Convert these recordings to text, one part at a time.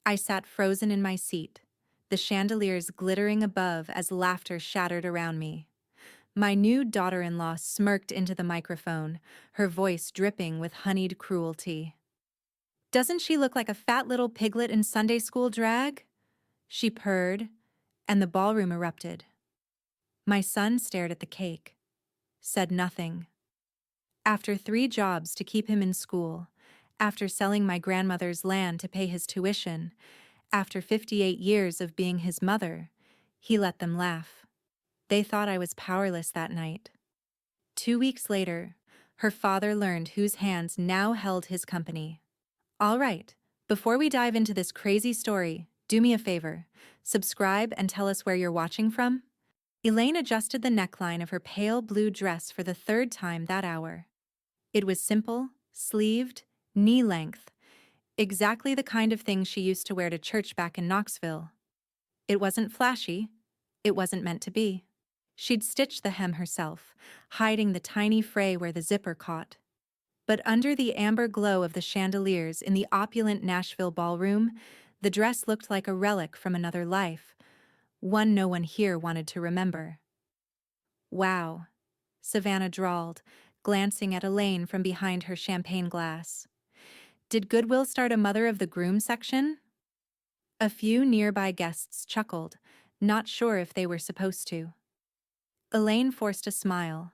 I sat frozen in my seat, the chandeliers glittering above as laughter shattered around me. My new daughter-in-law smirked into the microphone, her voice dripping with honeyed cruelty. "Doesn't she look like a fat little piglet in Sunday school drag?" She purred, and the ballroom erupted. My son stared at the cake, said nothing. After 3 jobs to keep him in school, after selling my grandmother's land to pay his tuition, after 58 years of being his mother, he let them laugh. They thought I was powerless that night. 2 weeks later, her father learned whose hands now held his company. All right, before we dive into this crazy story, do me a favor, subscribe and tell us where you're watching from. Elaine adjusted the neckline of her pale blue dress for the 3rd time that hour. It was simple, sleeved, knee-length, exactly the kind of thing she used to wear to church back in Knoxville. It wasn't flashy. It wasn't meant to be. She'd stitched the hem herself, hiding the tiny fray where the zipper caught. But under the amber glow of the chandeliers in the opulent Nashville ballroom, the dress looked like a relic from another life, one no one here wanted to remember. "Wow," Savannah drawled, glancing at Elaine from behind her champagne glass. "Did Goodwill start a Mother of the Groom section?" A few nearby guests chuckled, not sure if they were supposed to. Elaine forced a smile.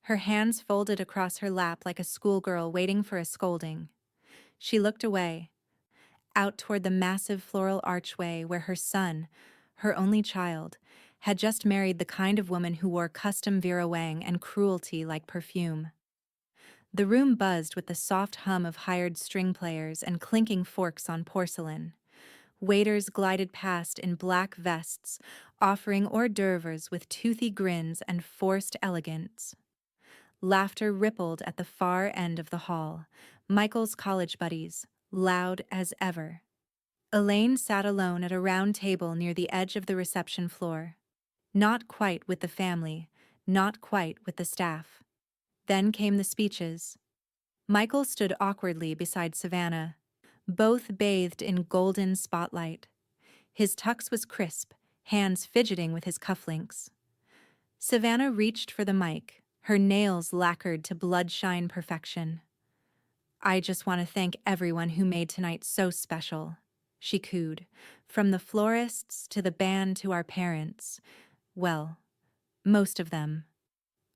Her hands folded across her lap like a schoolgirl waiting for a scolding. She looked away, out toward the massive floral archway where her son, her only child, had just married the kind of woman who wore custom Vera Wang and cruelty like perfume. The room buzzed with the soft hum of hired string players and clinking forks on porcelain. Waiters glided past in black vests, offering hors d'oeuvres with toothy grins and forced elegance. Laughter rippled at the far end of the hall, Michael's college buddies, loud as ever. Elaine sat alone at a round table near the edge of the reception floor. Not quite with the family, not quite with the staff. Then came the speeches. Michael stood awkwardly beside Savannah, both bathed in golden spotlight. His tux was crisp, hands fidgeting with his cufflinks. Savannah reached for the mic, her nails lacquered to bloodshine perfection. "I just want to thank everyone who made tonight so special," she cooed, "from the florists to the band to our parents. Well, most of them."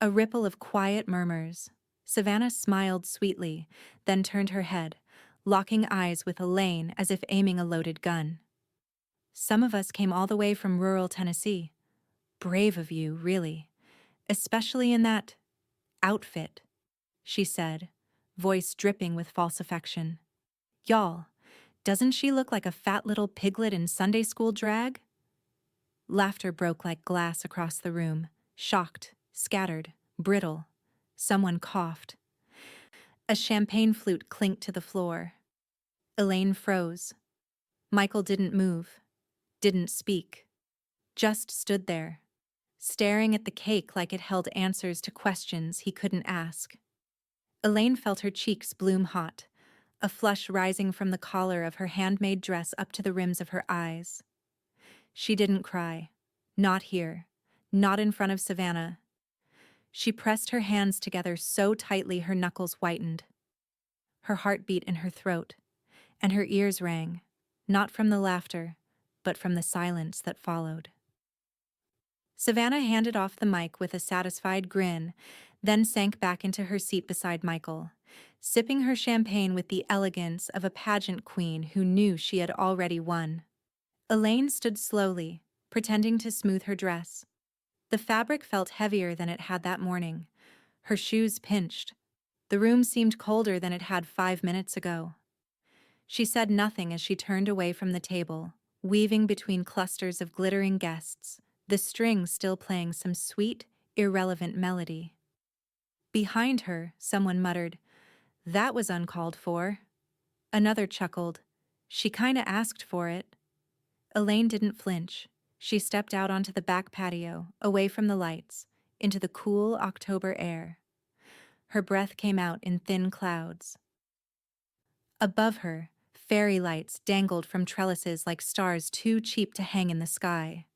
A ripple of quiet murmurs. Savannah smiled sweetly, then turned her head, locking eyes with Elaine as if aiming a loaded gun. "Some of us came all the way from rural Tennessee. Brave of you, really. Especially in that outfit," she said, voice dripping with false affection. "Y'all, doesn't she look like a fat little piglet in Sunday school drag?" Laughter broke like glass across the room, shocked, scattered, brittle. Someone coughed. A champagne flute clinked to the floor. Elaine froze. Michael didn't move, didn't speak, just stood there, staring at the cake like it held answers to questions he couldn't ask. Elaine felt her cheeks bloom hot, a flush rising from the collar of her handmade dress up to the rims of her eyes. She didn't cry. Not here. Not in front of Savannah. She pressed her hands together so tightly her knuckles whitened. Her heart beat in her throat, and her ears rang, not from the laughter, but from the silence that followed. Savannah handed off the mic with a satisfied grin, then sank back into her seat beside Michael, sipping her champagne with the elegance of a pageant queen who knew she had already won. Elaine stood slowly, pretending to smooth her dress. The fabric felt heavier than it had that morning. Her shoes pinched. The room seemed colder than it had 5 minutes ago. She said nothing as she turned away from the table, weaving between clusters of glittering guests, the strings still playing some sweet, irrelevant melody. Behind her, someone muttered, "That was uncalled for." Another chuckled, "She kinda asked for it." Elaine didn't flinch. She stepped out onto the back patio, away from the lights, into the cool October air. Her breath came out in thin clouds. Above her, Fairy lights dangled from trellises like stars too cheap to hang in the sky.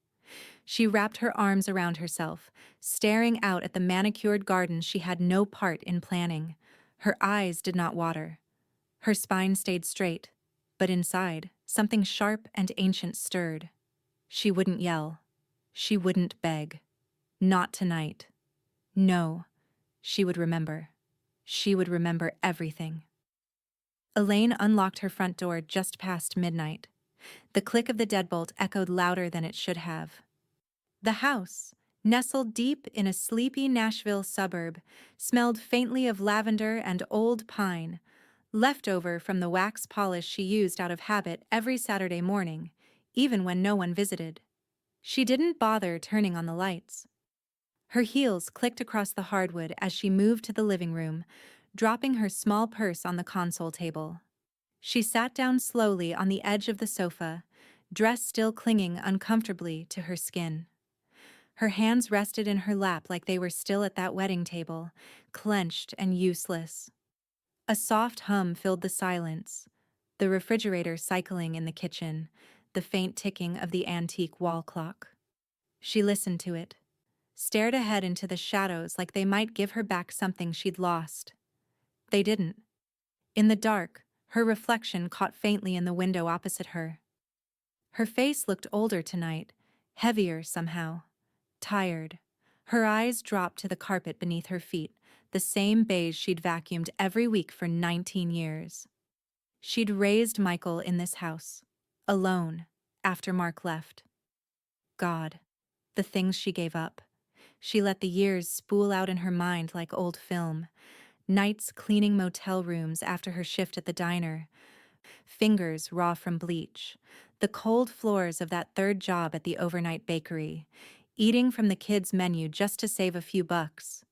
She wrapped her arms around herself, staring out at the manicured garden she had no part in planning. Her eyes did not water. Her spine stayed straight, but inside, something sharp and ancient stirred. She wouldn't yell. She wouldn't beg. Not tonight. No, she would remember. She would remember everything. Elaine unlocked her front door just past midnight. The click of the deadbolt echoed louder than it should have. The house, nestled deep in a sleepy Nashville suburb, smelled faintly of lavender and old pine, leftover from the wax polish she used out of habit every Saturday morning, even when no one visited. She didn't bother turning on the lights. Her heels clicked across the hardwood as she moved to the living room, dropping her small purse on the console table. She sat down slowly on the edge of the sofa, dress still clinging uncomfortably to her skin. Her hands rested in her lap like they were still at that wedding table, clenched and useless. A soft hum filled the silence, the refrigerator cycling in the kitchen, the faint ticking of the antique wall clock. She listened to it, stared ahead into the shadows like they might give her back something she'd lost. They didn't. In the dark, her reflection caught faintly in the window opposite her. Her face looked older tonight, heavier somehow, tired. Her eyes dropped to the carpet beneath her feet, the same beige she'd vacuumed every week for 19 years. She'd raised Michael in this house, alone, after Mark left. God, the things she gave up. She let the years spool out in her mind like old film. Nights cleaning motel rooms after her shift at the diner. Fingers raw from bleach. The cold floors of that third job at the overnight bakery. Eating from the kids' menu just to save a few bucks.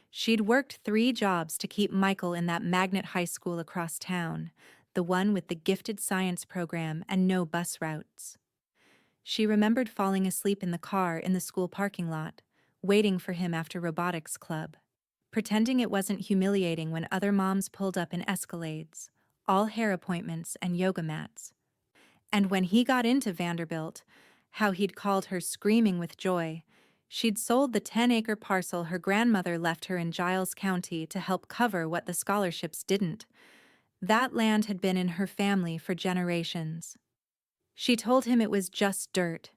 She'd worked 3 jobs to keep Michael in that magnet high school across town, the one with the gifted science program and no bus routes. She remembered falling asleep in the car in the school parking lot, waiting for him after robotics club, pretending it wasn't humiliating when other moms pulled up in Escalades, all hair appointments and yoga mats. And when he got into Vanderbilt, how he'd called her screaming with joy. She'd sold the 10-acre parcel her grandmother left her in Giles County to help cover what the scholarships didn't. That land had been in her family for generations. She told him it was just dirt.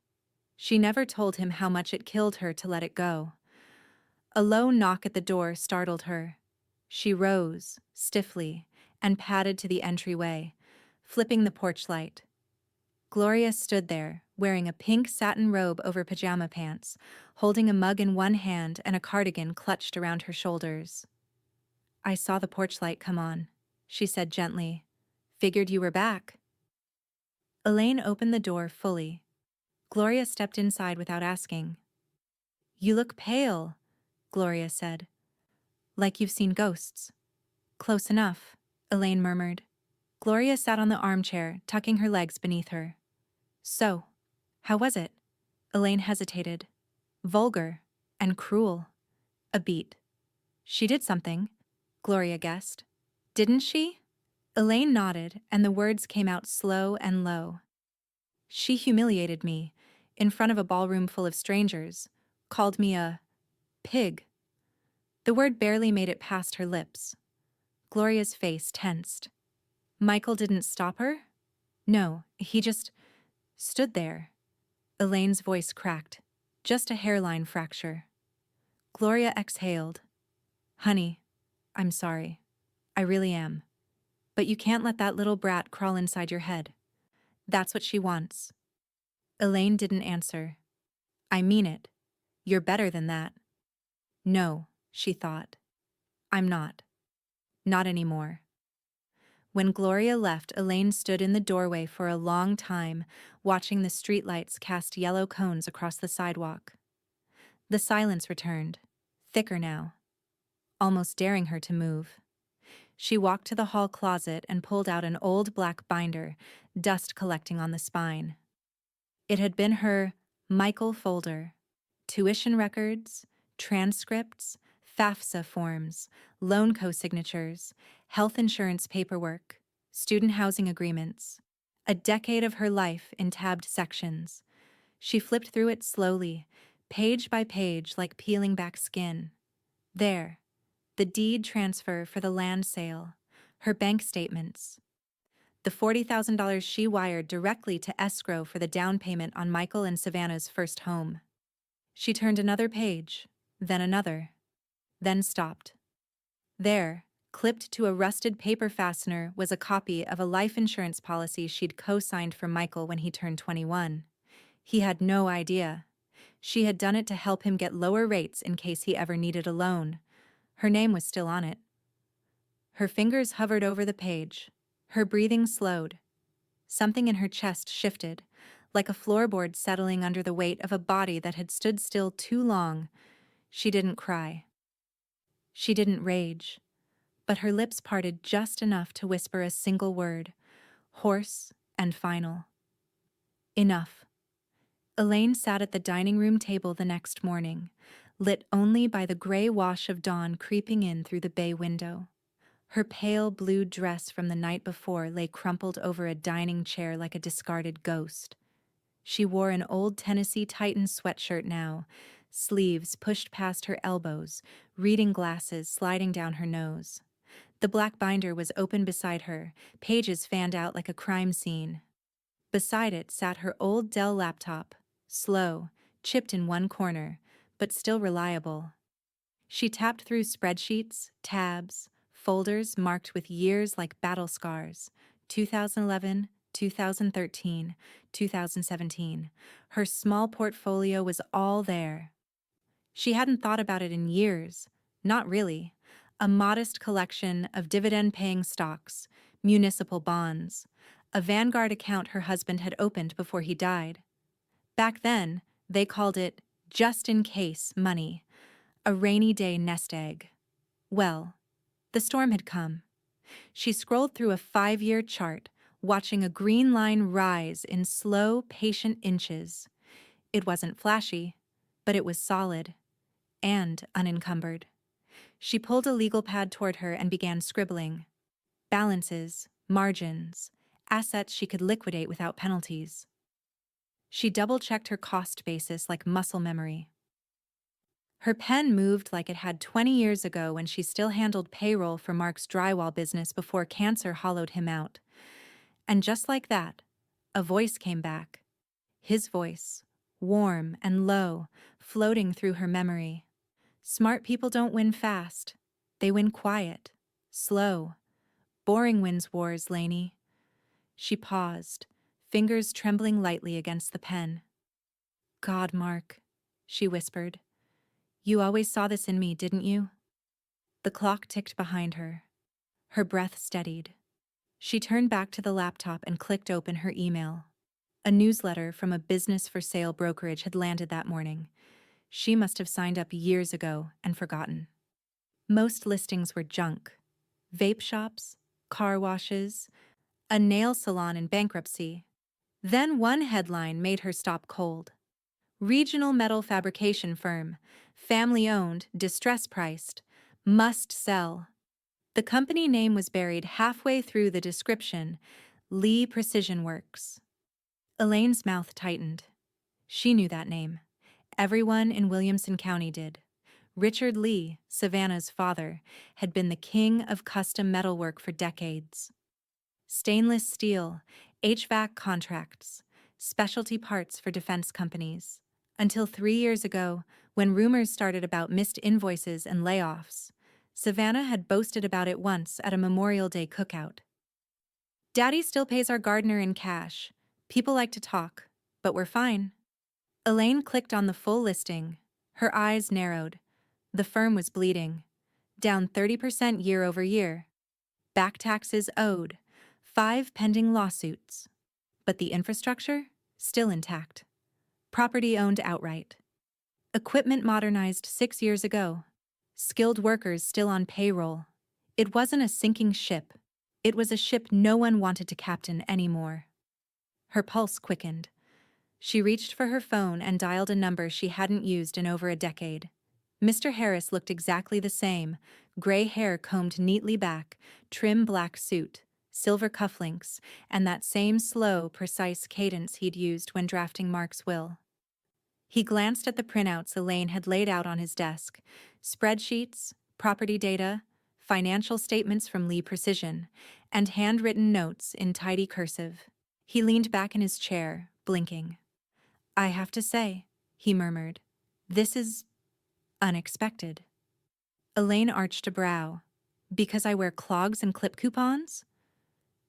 She never told him how much it killed her to let it go. A low knock at the door startled her. She rose, stiffly, and padded to the entryway, flipping the porch light. Gloria stood there, wearing a pink satin robe over pajama pants, holding a mug in one hand and a cardigan clutched around her shoulders. "I saw the porch light come on," she said gently. "Figured you were back." Elaine opened the door fully. Gloria stepped inside without asking. "You look pale," Gloria said. "Like you've seen ghosts." "Close enough," Elaine murmured. Gloria sat on the armchair, tucking her legs beneath her. "So, how was it?" Elaine hesitated. "Vulgar and cruel." A beat. "She did something," Gloria guessed. "Didn't she?" Elaine nodded, and the words came out slow and low. "She humiliated me, in front of a ballroom full of strangers, called me a pig." The word barely made it past her lips. Gloria's face tensed. "Michael didn't stop her?" "No, he just stood there." Elaine's voice cracked. "Just a hairline fracture." Gloria exhaled. "Honey, I'm sorry. I really am. But you can't let that little brat crawl inside your head. That's what she wants." Elaine didn't answer. "I mean it. You're better than that." "No," she thought. "I'm not. Not anymore." When Gloria left, Elaine stood in the doorway for a long time, watching the streetlights cast yellow cones across the sidewalk. The silence returned, thicker now, almost daring her to move. She walked to the hall closet and pulled out an old black binder, dust collecting on the spine. It had been her Michael folder. Tuition records, transcripts, FAFSA forms, loan co-signatures, health insurance paperwork, student housing agreements. A decade of her life in tabbed sections. She flipped through it slowly, page by page like peeling back skin. There, the deed transfer for the land sale, her bank statements, the $40,000 she wired directly to escrow for the down payment on Michael and Savannah's first home. She turned another page, then another, then stopped. There, clipped to a rusted paper fastener, was a copy of a life insurance policy she'd co-signed for Michael when he turned 21. He had no idea. She had done it to help him get lower rates in case he ever needed a loan. Her name was still on it. Her fingers hovered over the page. Her breathing slowed. Something in her chest shifted, like a floorboard settling under the weight of a body that had stood still too long. She didn't cry. She didn't rage. But her lips parted just enough to whisper a single word, hoarse and final. Enough. Elaine sat at the dining room table the next morning, lit only by the gray wash of dawn creeping in through the bay window. Her pale blue dress from the night before lay crumpled over a dining chair like a discarded ghost. She wore an old Tennessee Titan sweatshirt now, sleeves pushed past her elbows, reading glasses sliding down her nose. The black binder was open beside her, pages fanned out like a crime scene. Beside it sat her old DIL laptop, slow, chipped in one corner, but still reliable. She tapped through spreadsheets, tabs, folders marked with years like battle scars, 2011, 2013, 2017. Her small portfolio was all there. She hadn't thought about it in years, not really. A modest collection of dividend-paying stocks, municipal bonds, a Vanguard account her husband had opened before he died. Back then, they called it just-in-case money, a rainy day nest egg. Well, the storm had come. She scrolled through a 5-year chart, watching a green line rise in slow, patient inches. It wasn't flashy, but it was solid and unencumbered. She pulled a legal pad toward her and began scribbling. Balances, margins, assets she could liquidate without penalties. She double-checked her cost basis like muscle memory. Her pen moved like it had 20 years ago when she still handled payroll for Mark's drywall business before cancer hollowed him out. And just like that, a voice came back. His voice, warm and low, floating through her memory. Smart people don't win fast. They win quiet, slow. Boring wins wars, Lainey. She paused, fingers trembling lightly against the pen. God, Mark, she whispered. You always saw this in me, didn't you? The clock ticked behind her. Her breath steadied. She turned back to the laptop and clicked open her email. A newsletter from a business for sale brokerage had landed that morning. She must have signed up years ago and forgotten. Most listings were junk. Vape shops, car washes, a nail salon in bankruptcy. Then one headline made her stop cold. Regional metal fabrication firm, family-owned, distress-priced, must sell. The company name was buried halfway through the description, Lee Precision Works. Elaine's mouth tightened. She knew that name. Everyone in Williamson County did. Richard Lee, Savannah's father, had been the king of custom metalwork for decades. Stainless steel, HVAC contracts, specialty parts for defense companies. Until 3 years ago, when rumors started about missed invoices and layoffs, Savannah had boasted about it once at a Memorial Day cookout. Daddy still pays our gardener in cash. People like to talk, but we're fine. Elaine clicked on the full listing. Her eyes narrowed. The firm was bleeding. Down 30% year over year. Back taxes owed. 5 pending lawsuits. But the infrastructure? Still intact. Property owned outright. Equipment modernized 6 years ago. Skilled workers still on payroll. It wasn't a sinking ship. It was a ship no one wanted to captain anymore. Her pulse quickened. She reached for her phone and dialed a number she hadn't used in over a decade. Mr. Harris looked exactly the same, gray hair combed neatly back, trim black suit, silver cufflinks, and that same slow, precise cadence he'd used when drafting Mark's will. He glanced at the printouts Elaine had laid out on his desk: spreadsheets, property data, financial statements from Lee Precision, and handwritten notes in tidy cursive. He leaned back in his chair, blinking. "I have to say," he murmured, "this is unexpected." Elaine arched a brow. "Because I wear clogs and clip coupons?"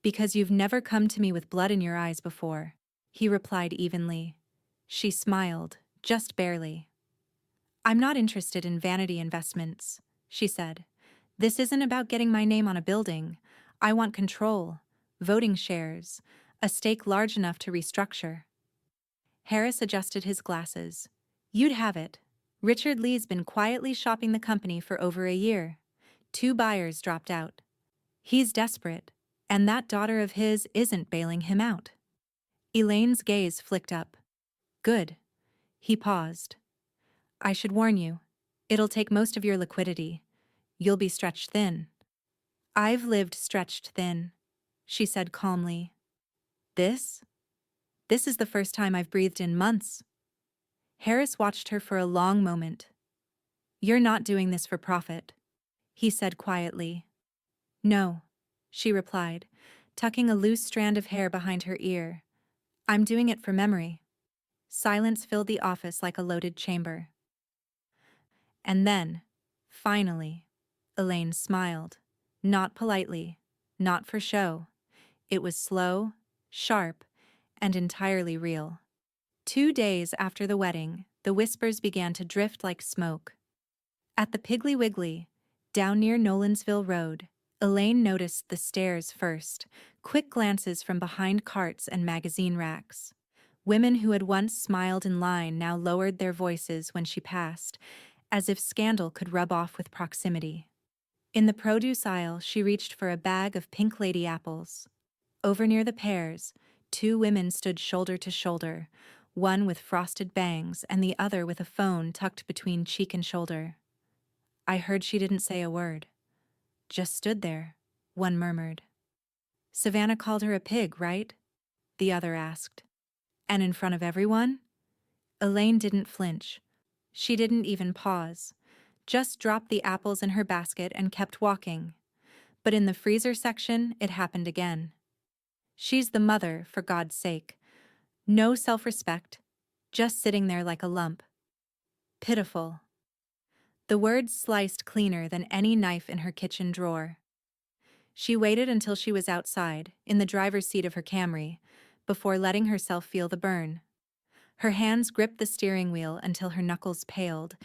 "Because you've never come to me with blood in your eyes before," he replied evenly. She smiled, just barely. "I'm not interested in vanity investments," she said. "This isn't about getting my name on a building. I want control, voting shares, a stake large enough to restructure." Harris adjusted his glasses. "You'd have it. Richard Lee's been quietly shopping the company for over a year. 2 buyers dropped out. He's desperate, and that daughter of his isn't bailing him out." Elaine's gaze flicked up. "Good." He paused. "I should warn you. It'll take most of your liquidity. You'll be stretched thin." "I've lived stretched thin," she said calmly. This? This is the first time I've breathed in months." Harris watched her for a long moment. "You're not doing this for profit," he said quietly. "No," she replied, tucking a loose strand of hair behind her ear. "I'm doing it for memory." Silence filled the office like a loaded chamber. And then, finally, Elaine smiled. Not politely, not for show. It was slow, sharp, and entirely real. 2 days after the wedding, the whispers began to drift like smoke. At the Piggly Wiggly, down near Nolansville Road, Elaine noticed the stares first, quick glances from behind carts and magazine racks. Women who had once smiled in line now lowered their voices when she passed, as if scandal could rub off with proximity. In the produce aisle, she reached for a bag of pink lady apples. Over near the pears, 2 women stood shoulder to shoulder, one with frosted bangs and the other with a phone tucked between cheek and shoulder. "I heard she didn't say a word. Just stood there," one murmured. "Savannah called her a pig, right?" the other asked. "And in front of everyone?" Elaine didn't flinch. She didn't even pause, just dropped the apples in her basket and kept walking. But in the freezer section, it happened again. "She's the mother, for God's sake. No self-respect, just sitting there like a lump. Pitiful." The words sliced cleaner than any knife in her kitchen drawer. She waited until she was outside, in the driver's seat of her Camry, before letting herself feel the burn. Her hands gripped the steering wheel until her knuckles paled,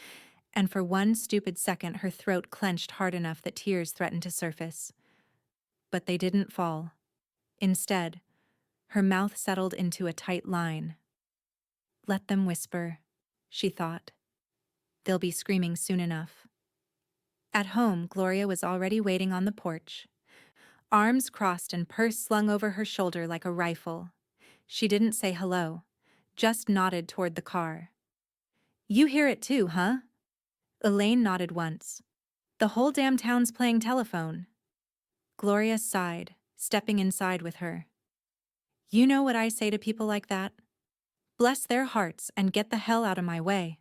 and for one stupid second her throat clenched hard enough that tears threatened to surface. But they didn't fall. Instead, her mouth settled into a tight line. "Let them whisper," she thought. "They'll be screaming soon enough." At home, Gloria was already waiting on the porch, arms crossed and purse slung over her shoulder like a rifle. She didn't say hello, just nodded toward the car. "You hear it too, huh?" Elaine nodded once. "The whole damn town's playing telephone." Gloria sighed, stepping inside with her. "You know what I say to people like that? Bless their hearts and get the hell out of my way."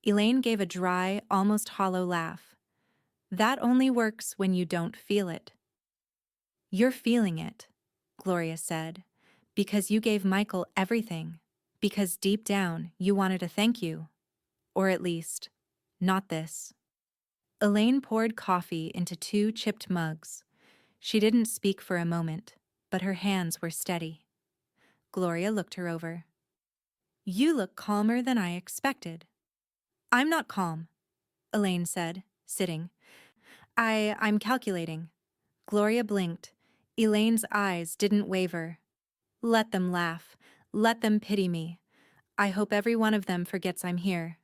Elaine gave a dry, almost hollow laugh. "That only works when you don't feel it." "You're feeling it," Gloria said, "because you gave Michael everything, because deep down you wanted a thank you. Or at least, not this." Elaine poured coffee into 2 chipped mugs. She didn't speak for a moment, but her hands were steady. Gloria looked her over. "You look calmer than I expected." "I'm not calm," Elaine said, sitting. I'm calculating." Gloria blinked. Elaine's eyes didn't waver. "Let them laugh. Let them pity me. I hope every one of them forgets I'm here."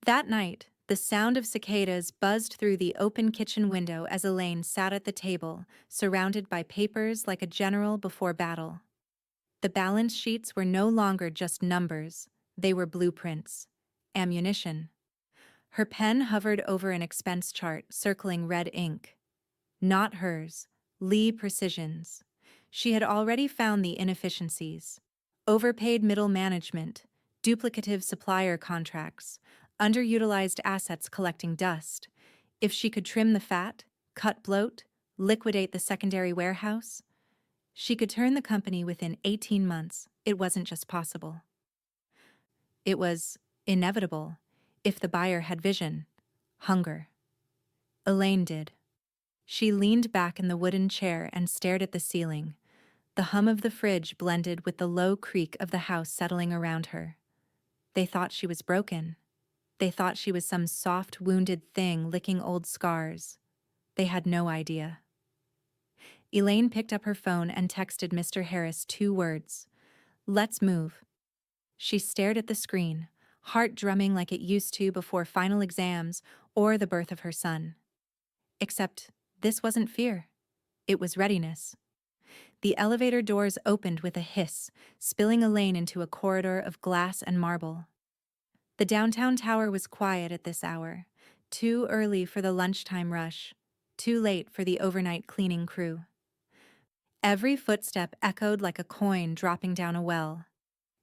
That night, the sound of cicadas buzzed through the open kitchen window as Elaine sat at the table, surrounded by papers like a general before battle. The balance sheets were no longer just numbers, they were blueprints. Ammunition. Her pen hovered over an expense chart circling red ink. Not hers, Lee Precisions. She had already found the inefficiencies. Overpaid middle management, duplicative supplier contracts, underutilized assets collecting dust. If she could trim the fat, cut bloat, liquidate the secondary warehouse, she could turn the company within 18 months. It wasn't just possible. It was inevitable if the buyer had vision, hunger. Elaine did. She leaned back in the wooden chair and stared at the ceiling, the hum of the fridge blended with the low creak of the house settling around her. They thought she was broken. They thought she was some soft, wounded thing licking old scars. They had no idea. Elaine picked up her phone and texted Mr. Harris 2 words. "Let's move." She stared at the screen, heart drumming like it used to before final exams or the birth of her son. Except this wasn't fear. It was readiness. The elevator doors opened with a hiss, spilling Elaine into a corridor of glass and marble. The downtown tower was quiet at this hour, too early for the lunchtime rush, too late for the overnight cleaning crew. Every footstep echoed like a coin dropping down a well.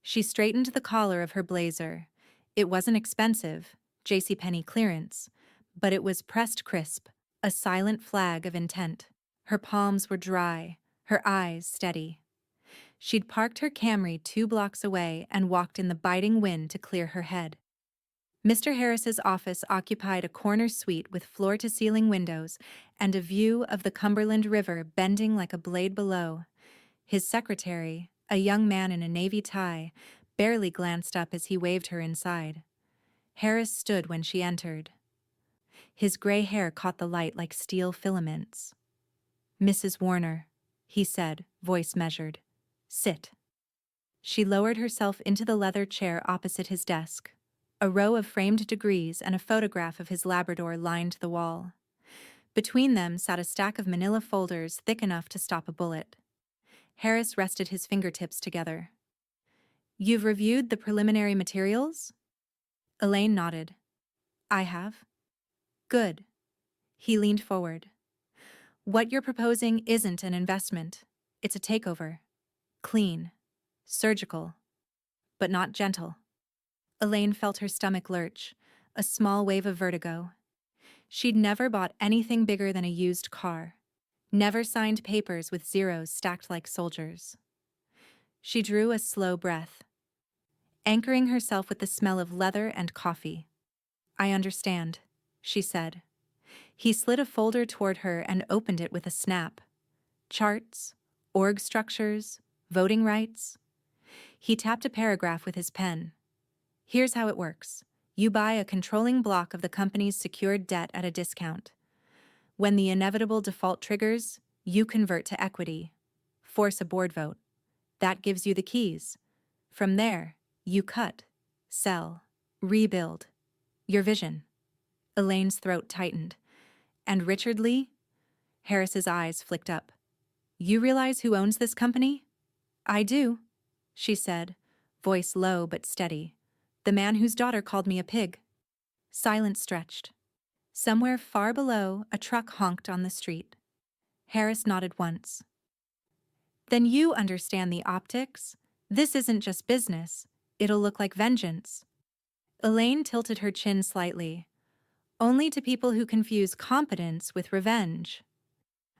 She straightened the collar of her blazer. It wasn't expensive, JCPenney clearance, but it was pressed crisp, a silent flag of intent. Her palms were dry, her eyes steady. She'd parked her Camry 2 blocks away and walked in the biting wind to clear her head. Mr. Harris's office occupied a corner suite with floor-to-ceiling windows and a view of the Cumberland River bending like a blade below. His secretary, a young man in a navy tie, barely glanced up as he waved her inside. Harris stood when she entered. His gray hair caught the light like steel filaments. "Mrs. Warner," he said, voice measured. "Sit." She lowered herself into the leather chair opposite his desk. A row of framed degrees and a photograph of his Labrador lined the wall. Between them sat a stack of manila folders thick enough to stop a bullet. Harris rested his fingertips together. "You've reviewed the preliminary materials?" Elaine nodded. "I have." "Good." He leaned forward. "What you're proposing isn't an investment. It's a takeover. Clean. Surgical. But not gentle." Elaine felt her stomach lurch, a small wave of vertigo. She'd never bought anything bigger than a used car, never signed papers with zeros stacked like soldiers. She drew a slow breath, anchoring herself with the smell of leather and coffee. "I understand," she said. He slid a folder toward her and opened it with a snap. Charts, org structures, voting rights. He tapped a paragraph with his pen. "Here's how it works. You buy a controlling block of the company's secured debt at a discount. When the inevitable default triggers, you convert to equity. Force a board vote. That gives you the keys. From there, you cut, sell, rebuild. Your vision." Elaine's throat tightened. "And Richard Lee?" Harris's eyes flicked up. "You realize who owns this company?" "I do," she said, voice low but steady. "The man whose daughter called me a pig." Silence stretched. Somewhere far below, a truck honked on the street. Harris nodded once. "Then you understand the optics. This isn't just business. It'll look like vengeance." Elaine tilted her chin slightly. "Only to people who confuse competence with revenge."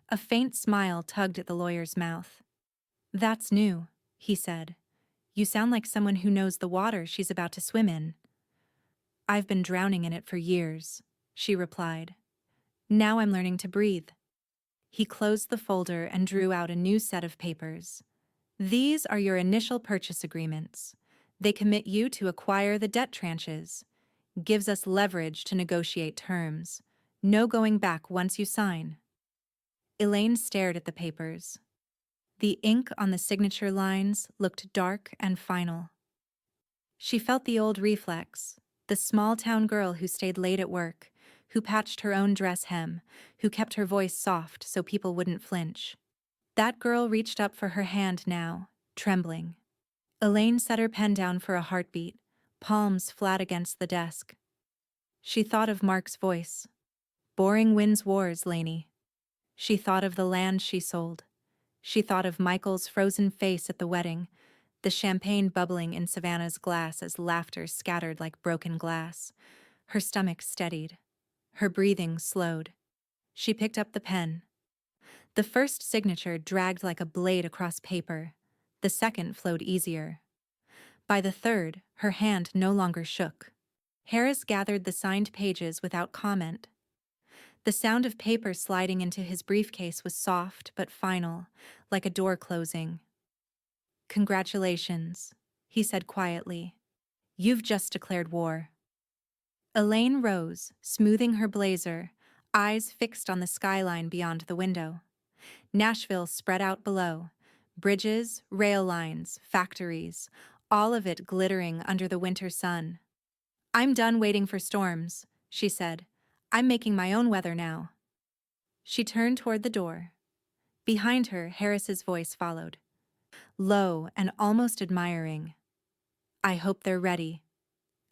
A faint smile tugged at the lawyer's mouth. "That's new," he said. "You sound like someone who knows the water she's about to swim in." "I've been drowning in it for years," she replied. "Now I'm learning to breathe." He closed the folder and drew out a new set of papers. "These are your initial purchase agreements. They commit you to acquire the debt tranches. Gives us leverage to negotiate terms. No going back once you sign." Elaine stared at the papers. The ink on the signature lines looked dark and final. She felt the old reflex, the small-town girl who stayed late at work, who patched her own dress hem, who kept her voice soft so people wouldn't flinch. That girl reached up for her hand now, trembling. Elaine set her pen down for a heartbeat, palms flat against the desk. She thought of Mark's voice. "Boring wins wars, Laney." She thought of the land she sold. She thought of Michael's frozen face at the wedding, the champagne bubbling in Savannah's glass as laughter scattered like broken glass. Her stomach steadied. Her breathing slowed. She picked up the pen. The first signature dragged like a blade across paper. The second flowed easier. By the third, her hand no longer shook. Harris gathered the signed pages without comment. The sound of paper sliding into his briefcase was soft but final, like a door closing. "Congratulations," he said quietly. "You've just declared war." Elaine rose, smoothing her blazer, eyes fixed on the skyline beyond the window. Nashville spread out below. Bridges, rail lines, factories, all of it glittering under the winter sun. "I'm done waiting for storms," she said. "I'm making my own weather now." She turned toward the door. Behind her, Harris's voice followed, low and almost admiring. "I hope they're ready."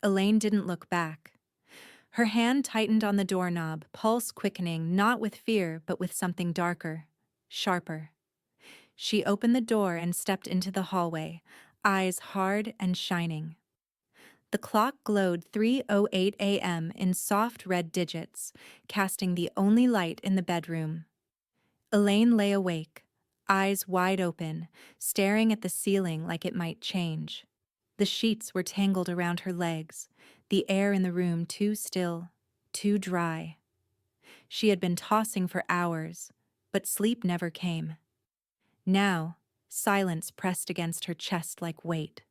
Elaine didn't look back. Her hand tightened on the doorknob, pulse quickening not with fear but with something darker, sharper. She opened the door and stepped into the hallway, eyes hard and shining. The clock glowed 3:08 a.m. in soft red digits, casting the only light in the bedroom. Elaine lay awake, eyes wide open, staring at the ceiling like it might change. The sheets were tangled around her legs, the air in the room too still, too dry. She had been tossing for hours, but sleep never came. Now, silence pressed against her chest like weight.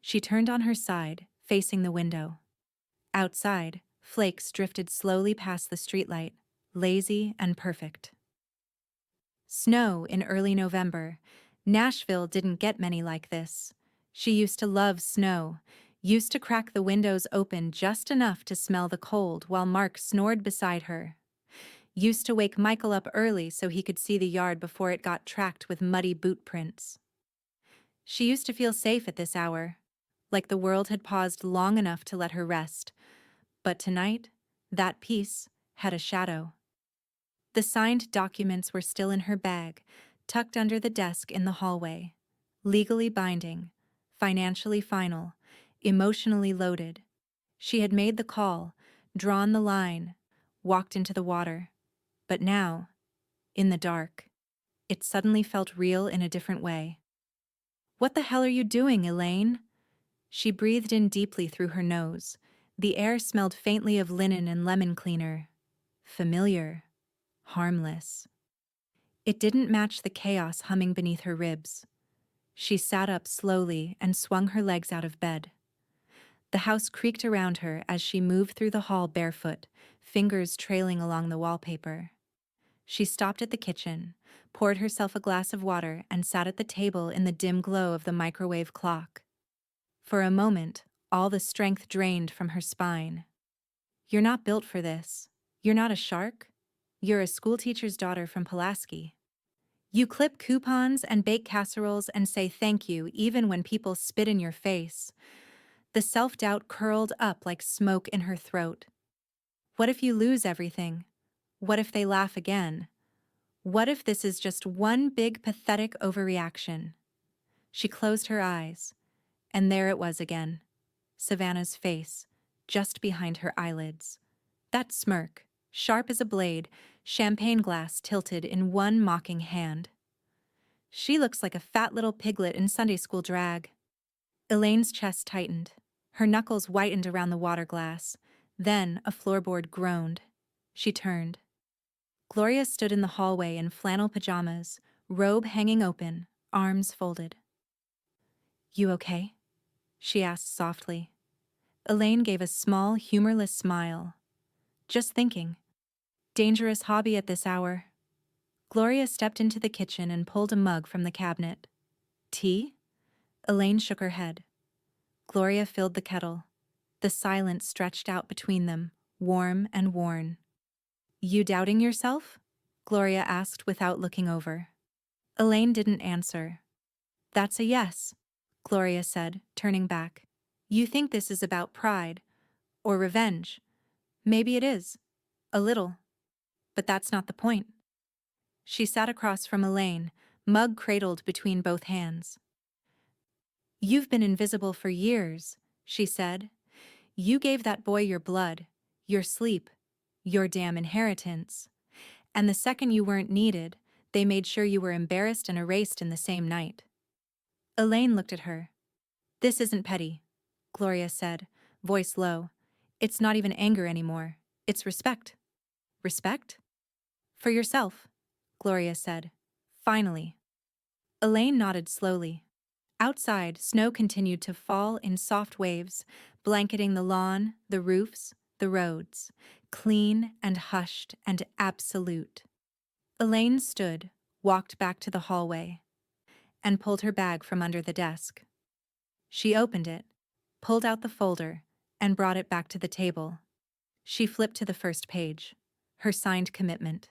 She turned on her side, facing the window. Outside, flakes drifted slowly past the streetlight, lazy and perfect. Snow in early November. Nashville didn't get many like this. She used to love snow, used to crack the windows open just enough to smell the cold while Mark snored beside her. Used to wake Michael up early so he could see the yard before it got tracked with muddy boot prints. She used to feel safe at this hour, like the world had paused long enough to let her rest. But tonight, that peace had a shadow. The signed documents were still in her bag, tucked under the desk in the hallway. Legally binding, financially final, emotionally loaded. She had made the call, drawn the line, walked into the water. But now, in the dark, it suddenly felt real in a different way. "What the hell are you doing, Elaine?" She breathed in deeply through her nose. The air smelled faintly of linen and lemon cleaner. Familiar. Harmless. It didn't match the chaos humming beneath her ribs. She sat up slowly and swung her legs out of bed. The house creaked around her as she moved through the hall barefoot, fingers trailing along the wallpaper. She stopped at the kitchen, poured herself a glass of water, and sat at the table in the dim glow of the microwave clock. For a moment, all the strength drained from her spine. "You're not built for this. You're not a shark. You're a schoolteacher's daughter from Pulaski. You clip coupons and bake casseroles and say thank you even when people spit in your face." The self-doubt curled up like smoke in her throat. What if you lose everything? What if they laugh again? What if this is just one big pathetic overreaction? She closed her eyes, and there it was again. Savannah's face, just behind her eyelids. That smirk, sharp as a blade, champagne glass tilted in one mocking hand. She looks like a fat little piglet in Sunday school drag. Elaine's chest tightened. Her knuckles whitened around the water glass. Then a floorboard groaned. She turned. Gloria stood in the hallway in flannel pajamas, robe hanging open, arms folded. "You okay?" she asked softly. Elaine gave a small, humorless smile. "Just thinking. Dangerous hobby at this hour." Gloria stepped into the kitchen and pulled a mug from the cabinet. "Tea?" Elaine shook her head. Gloria filled the kettle. The silence stretched out between them, warm and worn. "You doubting yourself?" Gloria asked without looking over. Elaine didn't answer. "That's a yes," Gloria said, turning back. "You think this is about pride or revenge. Maybe it is. A little. But that's not the point." She sat across from Elaine, mug cradled between both hands. "You've been invisible for years," she said. "You gave that boy your blood, your sleep, your damn inheritance. And the second you weren't needed, they made sure you were embarrassed and erased in the same night." Elaine looked at her. "This isn't petty," Gloria said, voice low. "It's not even anger anymore. It's respect." "Respect?" "For yourself," Gloria said. "Finally." Elaine nodded slowly. Outside, snow continued to fall in soft waves, blanketing the lawn, the roofs, the roads, clean and hushed and absolute. Elaine stood, walked back to the hallway, and pulled her bag from under the desk. She opened it, pulled out the folder, and brought it back to the table. She flipped to the first page, her signed commitment.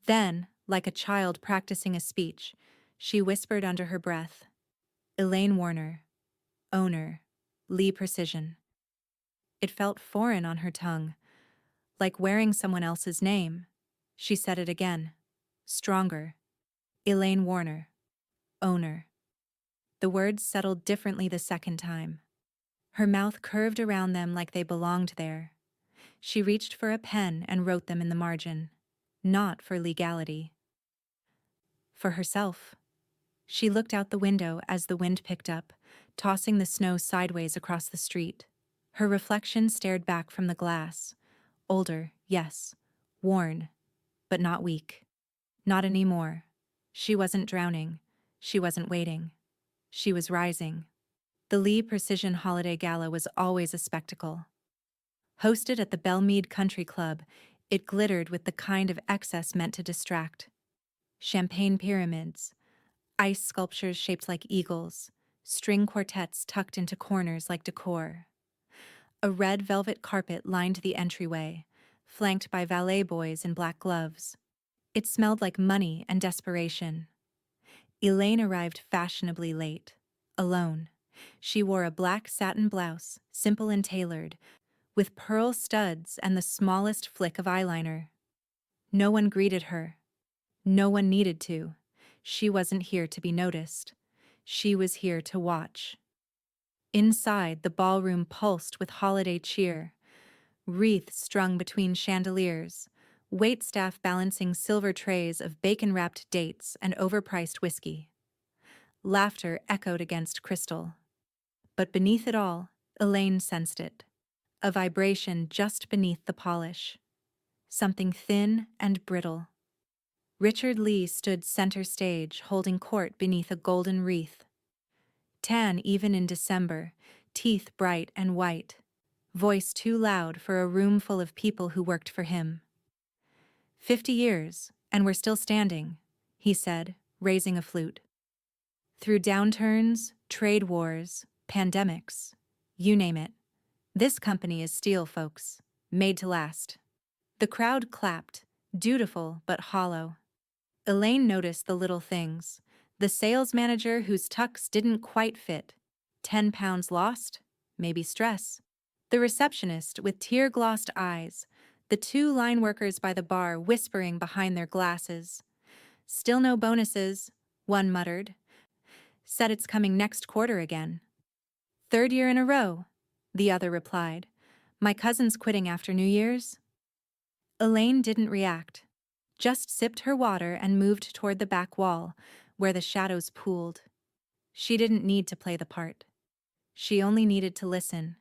Then, like a child practicing a speech, she whispered under her breath, "Elaine Warner, owner, Lee Precision." It felt foreign on her tongue, like wearing someone else's name. She said it again, stronger. "Elaine Warner, owner." The words settled differently the second time. Her mouth curved around them like they belonged there. She reached for a pen and wrote them in the margin. Not for legality. For herself. She looked out the window as the wind picked up, tossing the snow sideways across the street. Her reflection stared back from the glass. Older, yes. Worn, but not weak. Not anymore. She wasn't drowning. She wasn't waiting. She was rising. The Lee Precision Holiday Gala was always a spectacle. Hosted at the Belmead Country Club, it glittered with the kind of excess meant to distract. Champagne pyramids, ice sculptures shaped like eagles, string quartets tucked into corners like decor. A red velvet carpet lined the entryway, flanked by valet boys in black gloves. It smelled like money and desperation. Elaine arrived fashionably late, alone. She wore a black satin blouse, simple and tailored, with pearl studs and the smallest flick of eyeliner. No one greeted her. No one needed to. She wasn't here to be noticed. She was here to watch. Inside, the ballroom pulsed with holiday cheer. Wreaths strung between chandeliers, waitstaff balancing silver trays of bacon-wrapped dates and overpriced whiskey. Laughter echoed against crystal. But beneath it all, Elaine sensed it. A vibration just beneath the polish. Something thin and brittle. Richard Lee stood center stage, holding court beneath a golden wreath. Tan even in December, teeth bright and white. Voice too loud for a room full of people who worked for him. 50 years, and we're still standing, he said, raising a flute. Through downturns, trade wars, pandemics, you name it. This company is steel, folks, made to last. The crowd clapped, dutiful but hollow. Elaine noticed the little things. The sales manager whose tux didn't quite fit. 10 pounds lost? Maybe stress. The receptionist with tear-glossed eyes. The 2 line workers by the bar whispering behind their glasses. "Still no bonuses," one muttered. "Said it's coming next quarter again." "3rd year in a row," the other replied. "My cousin's quitting after New Year's." Elaine didn't react, just sipped her water and moved toward the back wall, where the shadows pooled. She didn't need to play the part. She only needed to listen.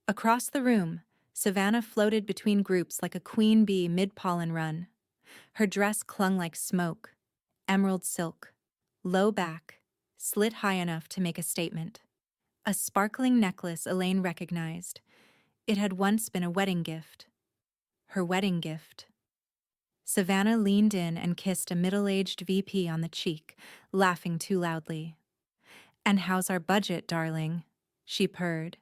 Across the room, Savannah floated between groups like a queen bee mid-pollen run. Her dress clung like smoke, emerald silk, low back, slit high enough to make a statement. A sparkling necklace Elaine recognized. It had once been a wedding gift. Her wedding gift. Savannah leaned in and kissed a middle-aged VP on the cheek, laughing too loudly. "And how's our budget, darling?" she purred.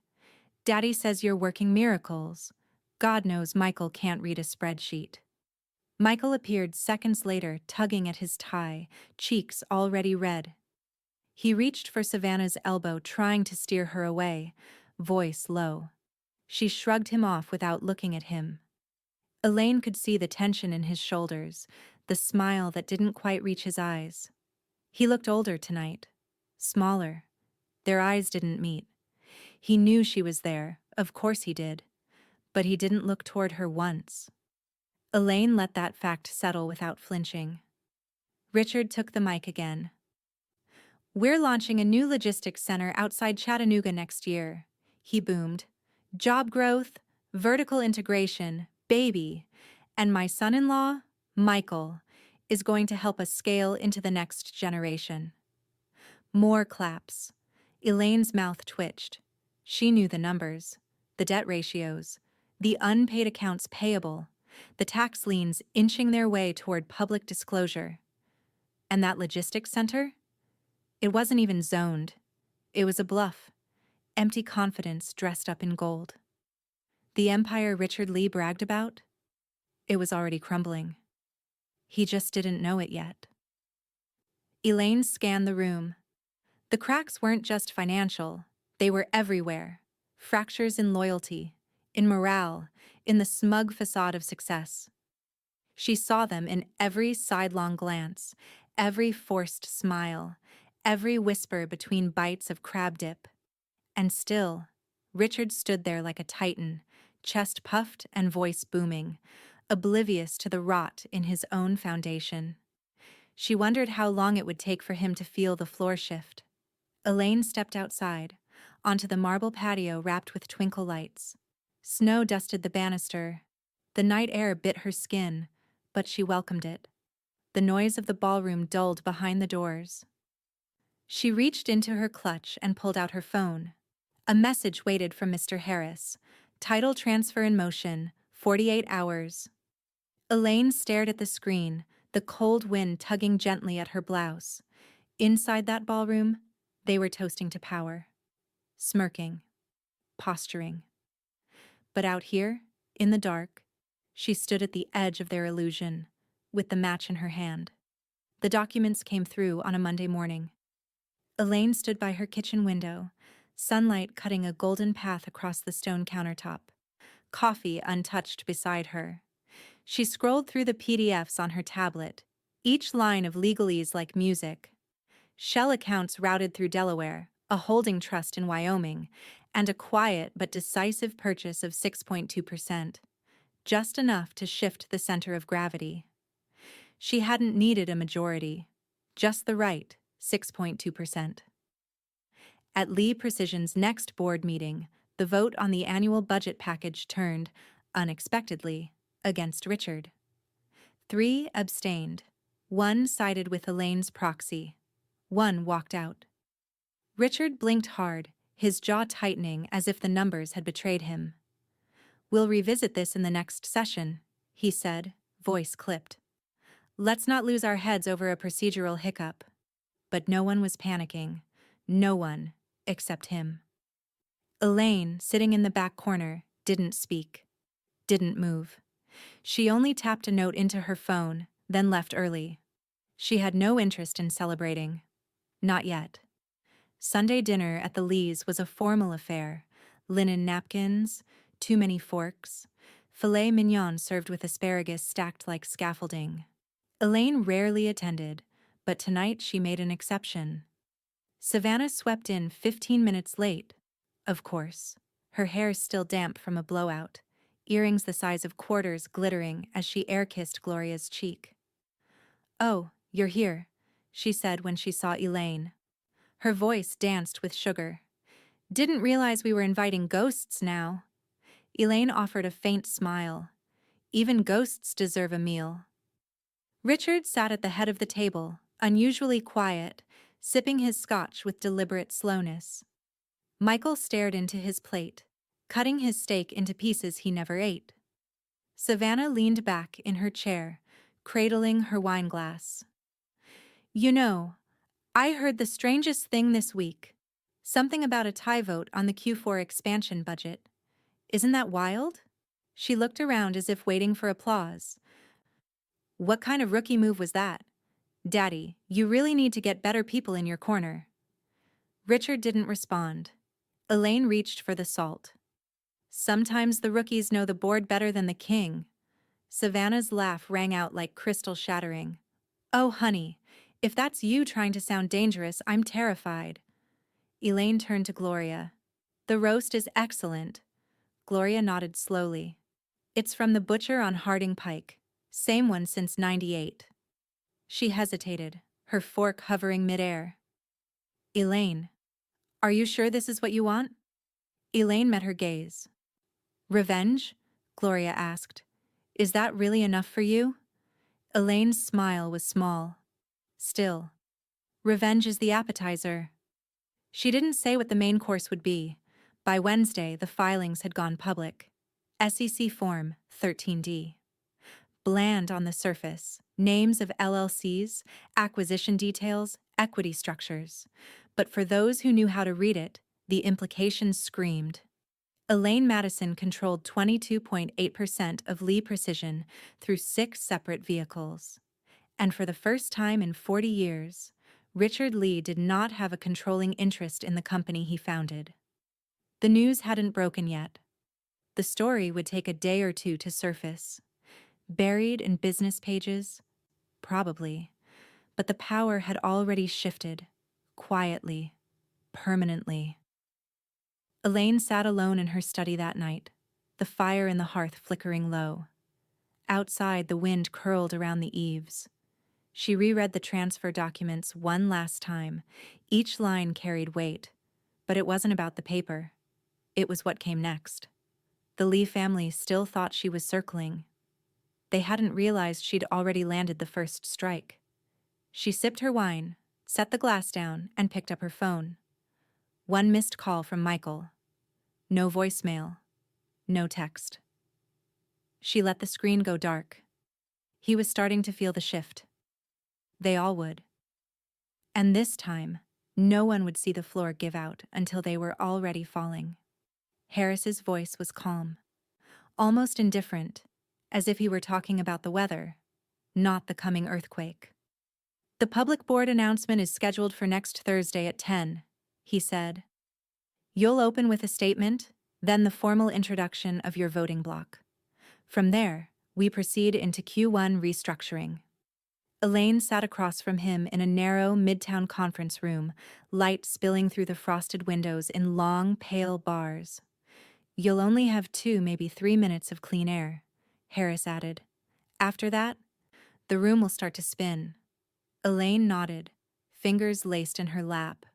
"Daddy says you're working miracles. God knows Michael can't read a spreadsheet." Michael appeared seconds later, tugging at his tie, cheeks already red. He reached for Savannah's elbow, trying to steer her away, voice low. She shrugged him off without looking at him. Elaine could see the tension in his shoulders, the smile that didn't quite reach his eyes. He looked older tonight, smaller. Their eyes didn't meet. He knew she was there, of course he did, but he didn't look toward her once. Elaine let that fact settle without flinching. Richard took the mic again. "We're launching a new logistics center outside Chattanooga next year," he boomed. "Job growth, vertical integration, baby. And my son-in-law, Michael, is going to help us scale into the next generation." More claps. Elaine's mouth twitched. She knew the numbers, the debt ratios, the unpaid accounts payable, the tax liens inching their way toward public disclosure. And that logistics center? It wasn't even zoned. It was a bluff, empty confidence dressed up in gold. The empire Richard Lee bragged about? It was already crumbling. He just didn't know it yet. Elaine scanned the room. The cracks weren't just financial, they were everywhere. Fractures in loyalty, in morale, in the smug facade of success. She saw them in every sidelong glance, every forced smile, every whisper between bites of crab dip. And still, Richard stood there like a titan, chest puffed and voice booming, oblivious to the rot in his own foundation. She wondered how long it would take for him to feel the floor shift. Elaine stepped outside, onto the marble patio wrapped with twinkle lights. Snow dusted the banister. The night air bit her skin, but she welcomed it. The noise of the ballroom dulled behind the doors. She reached into her clutch and pulled out her phone. A message waited from Mr. Harris. Title transfer in motion, 48 hours. Elaine stared at the screen, the cold wind tugging gently at her blouse. Inside that ballroom, they were toasting to power. Smirking. Posturing. But out here, in the dark, she stood at the edge of their illusion, with the match in her hand. The documents came through on a Monday morning. Elaine stood by her kitchen window, sunlight cutting a golden path across the stone countertop, coffee untouched beside her. She scrolled through the PDFs on her tablet, each line of legalese like music. Shell accounts routed through Delaware, a holding trust in Wyoming, and a quiet but decisive purchase of 6.2%, just enough to shift the center of gravity. She hadn't needed a majority, just the right 6.2%. At Lee Precision's next board meeting, the vote on the annual budget package turned, unexpectedly, against Richard. 3 abstained. 1 sided with Elaine's proxy. 1 walked out. Richard blinked hard, his jaw tightening as if the numbers had betrayed him. "We'll revisit this in the next session," he said, voice clipped. "Let's not lose our heads over a procedural hiccup." But no one was panicking. No one, except him. Elaine, sitting in the back corner, didn't speak. Didn't move. She only tapped a note into her phone, then left early. She had no interest in celebrating. Not yet. Sunday dinner at the Lees was a formal affair. Linen napkins, too many forks, filet mignon served with asparagus stacked like scaffolding. Elaine rarely attended, but tonight she made an exception. Savannah swept in 15 minutes late, of course, her hair still damp from a blowout, earrings the size of quarters glittering as she air-kissed Gloria's cheek. "Oh, you're here," she said when she saw Elaine. Her voice danced with sugar. "Didn't realize we were inviting ghosts now." Elaine offered a faint smile. Even ghosts deserve a meal. Richard sat at the head of the table, unusually quiet, sipping his scotch with deliberate slowness. Michael stared into his plate, cutting his steak into pieces he never ate. Savannah leaned back in her chair, cradling her wineglass. "You know, I heard the strangest thing this week. Something about a tie vote on the Q4 expansion budget. Isn't that wild?" She looked around as if waiting for applause. "What kind of rookie move was that? Daddy, you really need to get better people in your corner." Richard didn't respond. Elaine reached for the salt. "Sometimes the rookies know the board better than the king. Savannah's laugh rang out like crystal shattering. Oh, honey, if that's you trying to sound dangerous, I'm terrified. Elaine turned to Gloria. The roast is excellent. Gloria nodded slowly. It's from the butcher on Harding Pike. Same one since '98. She hesitated, her fork hovering midair. Elaine, are you sure this is what you want? Elaine met her gaze. Revenge? Gloria asked. Is that really enough for you? Elaine's smile was small. Still, revenge is the appetizer. She didn't say what the main course would be. By Wednesday, the filings had gone public. SEC Form 13D. Bland on the surface, names of LLCs, acquisition details, equity structures. But for those who knew how to read it, the implications screamed. Elaine Madison controlled 22.8% of Lee Precision through 6 separate vehicles. And for the first time in 40 years, Richard Lee did not have a controlling interest in the company he founded. The news hadn't broken yet. The story would take a day or two to surface. Buried in business pages? Probably. But the power had already shifted. Quietly. Permanently. Elaine sat alone in her study that night, the fire in the hearth flickering low. Outside, the wind curled around the eaves. She reread the transfer documents one last time. Each line carried weight. But it wasn't about the paper. It was what came next. The Lee family still thought she was circling. They hadn't realized she'd already landed the first strike. She sipped her wine, set the glass down, and picked up her phone. One missed call from Michael. No voicemail. No text. She let the screen go dark. He was starting to feel the shift. They all would. And this time, no one would see the floor give out until they were already falling. Harris's voice was calm, almost indifferent, as if he were talking about the weather, not the coming earthquake. The public board announcement is scheduled for next Thursday at 10, he said. You'll open with a statement, then the formal introduction of your voting block. From there, we proceed into Q1 restructuring. Elaine sat across from him in a narrow midtown conference room, light spilling through the frosted windows in long, pale bars. You'll only have 2, maybe 3 minutes of clean air, Harris added. After that, the room will start to spin. Elaine nodded, fingers laced in her lap.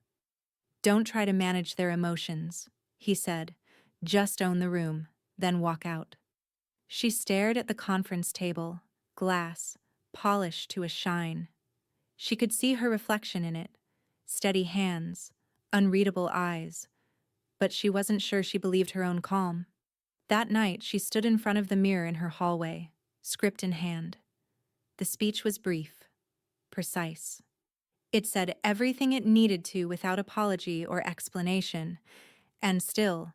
Don't try to manage their emotions, he said. Just own the room, then walk out. She stared at the conference table, glass, polished to a shine. She could see her reflection in it, steady hands, unreadable eyes, but she wasn't sure she believed her own calm. That night, she stood in front of the mirror in her hallway, script in hand. The speech was brief, precise. It said everything it needed to without apology or explanation, and still,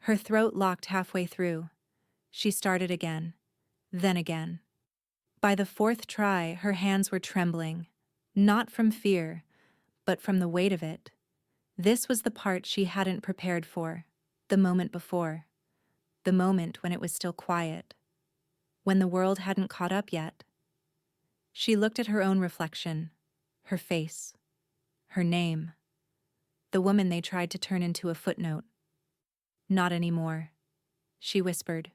her throat locked halfway through. She started again, then again. By the 4th try, her hands were trembling, not from fear, but from the weight of it. This was the part she hadn't prepared for, the moment before, the moment when it was still quiet, when the world hadn't caught up yet. She looked at her own reflection, her face, her name, the woman they tried to turn into a footnote. Not anymore, she whispered.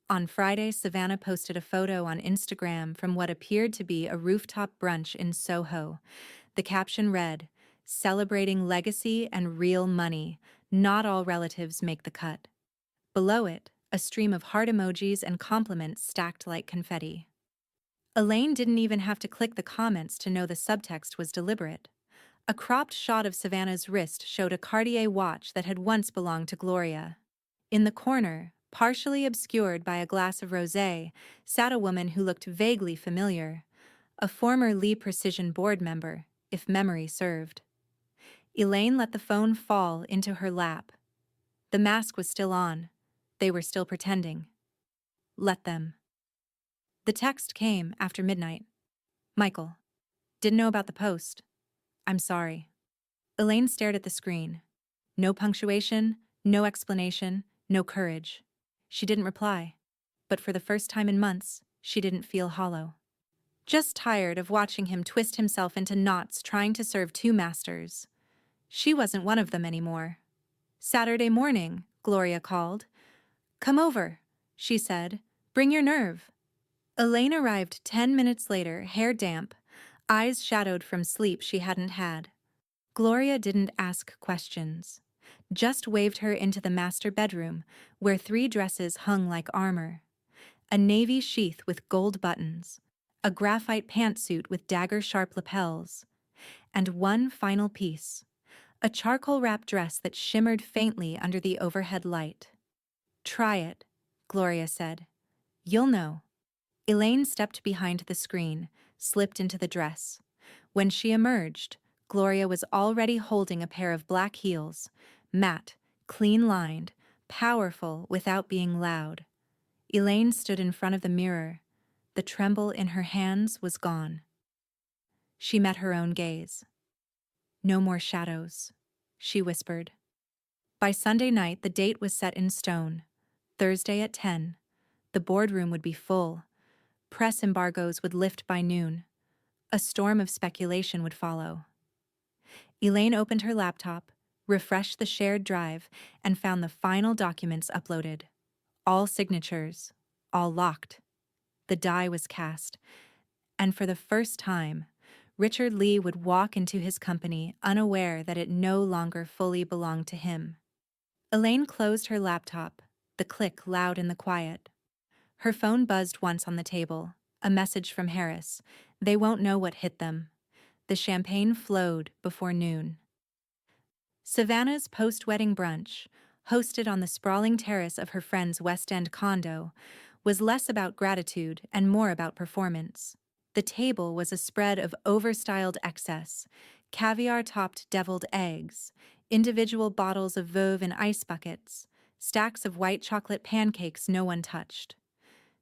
On Friday, Savannah posted a photo on Instagram from what appeared to be a rooftop brunch in Soho. The caption read, "Celebrating legacy and real money. Not all relatives make the cut." Below it, a stream of heart emojis and compliments stacked like confetti. Elaine didn't even have to click the comments to know the subtext was deliberate. A cropped shot of Savannah's wrist showed a Cartier watch that had once belonged to Gloria. In the corner, partially obscured by a glass of rosé, sat a woman who looked vaguely familiar, a former Lee Precision board member, if memory served. Elaine let the phone fall into her lap. The mask was still on. They were still pretending. Let them. The text came after midnight. Michael. Didn't know about the post. I'm sorry. Elaine stared at the screen. No punctuation, no explanation, no courage. She didn't reply. but for the first time in months, she didn't feel hollow. Just tired of watching him twist himself into knots trying to serve two masters. She wasn't one of them anymore. "Saturday morning," Gloria called. "Come over," she said. "Bring your nerve." Elaine arrived 10 minutes later, hair damp, eyes shadowed from sleep she hadn't had. Gloria didn't ask questions, just waved her into the master bedroom, where 3 dresses hung like armor. A navy sheath with gold buttons, a graphite pantsuit with dagger-sharp lapels, and one final piece, a charcoal-wrap dress that shimmered faintly under the overhead light. "Try it," Gloria said. "You'll know." Elaine stepped behind the screen, slipped into the dress. When she emerged, Gloria was already holding a pair of black heels, matte, clean-lined, powerful without being loud. Elaine stood in front of the mirror. The tremble in her hands was gone. She met her own gaze. "No more shadows," she whispered. By Sunday night, the date was set in stone. Thursday at 10. The boardroom would be full. Press embargoes would lift by noon. A storm of speculation would follow. Elaine opened her laptop, refreshed the shared drive, and found the final documents uploaded. All signatures, all locked. The die was cast, and for the first time, Richard Lee would walk into his company unaware that it no longer fully belonged to him. Elaine closed her laptop, the click loud in the quiet. Her phone buzzed once on the table, a message from Harris. They won't know what hit them. The champagne flowed before noon. Savannah's post-wedding brunch, hosted on the sprawling terrace of her friend's West End condo, was less about gratitude and more about performance. The table was a spread of overstyled excess, caviar-topped deviled eggs, individual bottles of Veuve in ice buckets, stacks of white chocolate pancakes no one touched.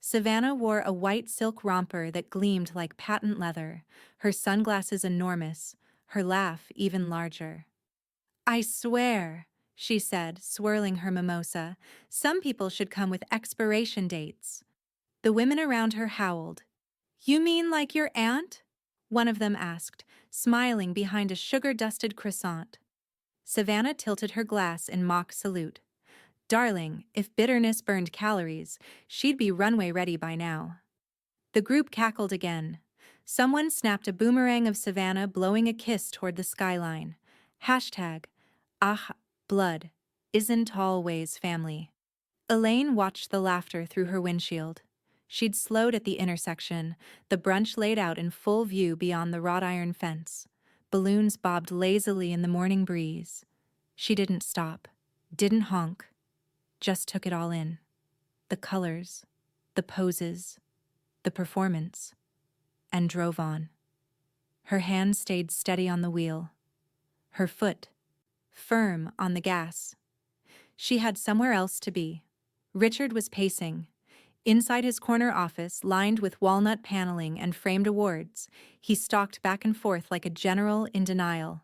Savannah wore a white silk romper that gleamed like patent leather, her sunglasses enormous, her laugh even larger. "I swear," she said, swirling her mimosa, "some people should come with expiration dates." The women around her howled. "You mean like your aunt?" one of them asked, smiling behind a sugar-dusted croissant. Savannah tilted her glass in mock salute. Darling, if bitterness burned calories, she'd be runway ready by now. The group cackled again. Someone snapped a boomerang of Savannah blowing a kiss toward the skyline. Hashtag, "Ah, blood, isn't always family." Elaine watched the laughter through her windshield. She'd slowed at the intersection, the brunch laid out in full view beyond the wrought iron fence. Balloons bobbed lazily in the morning breeze. She didn't stop, didn't honk, just took it all in. The colors, the poses, the performance, and drove on. Her hand stayed steady on the wheel, her foot firm on the gas. She had somewhere else to be. Richard was pacing. Inside his corner office, lined with walnut paneling and framed awards, he stalked back and forth like a general in denial.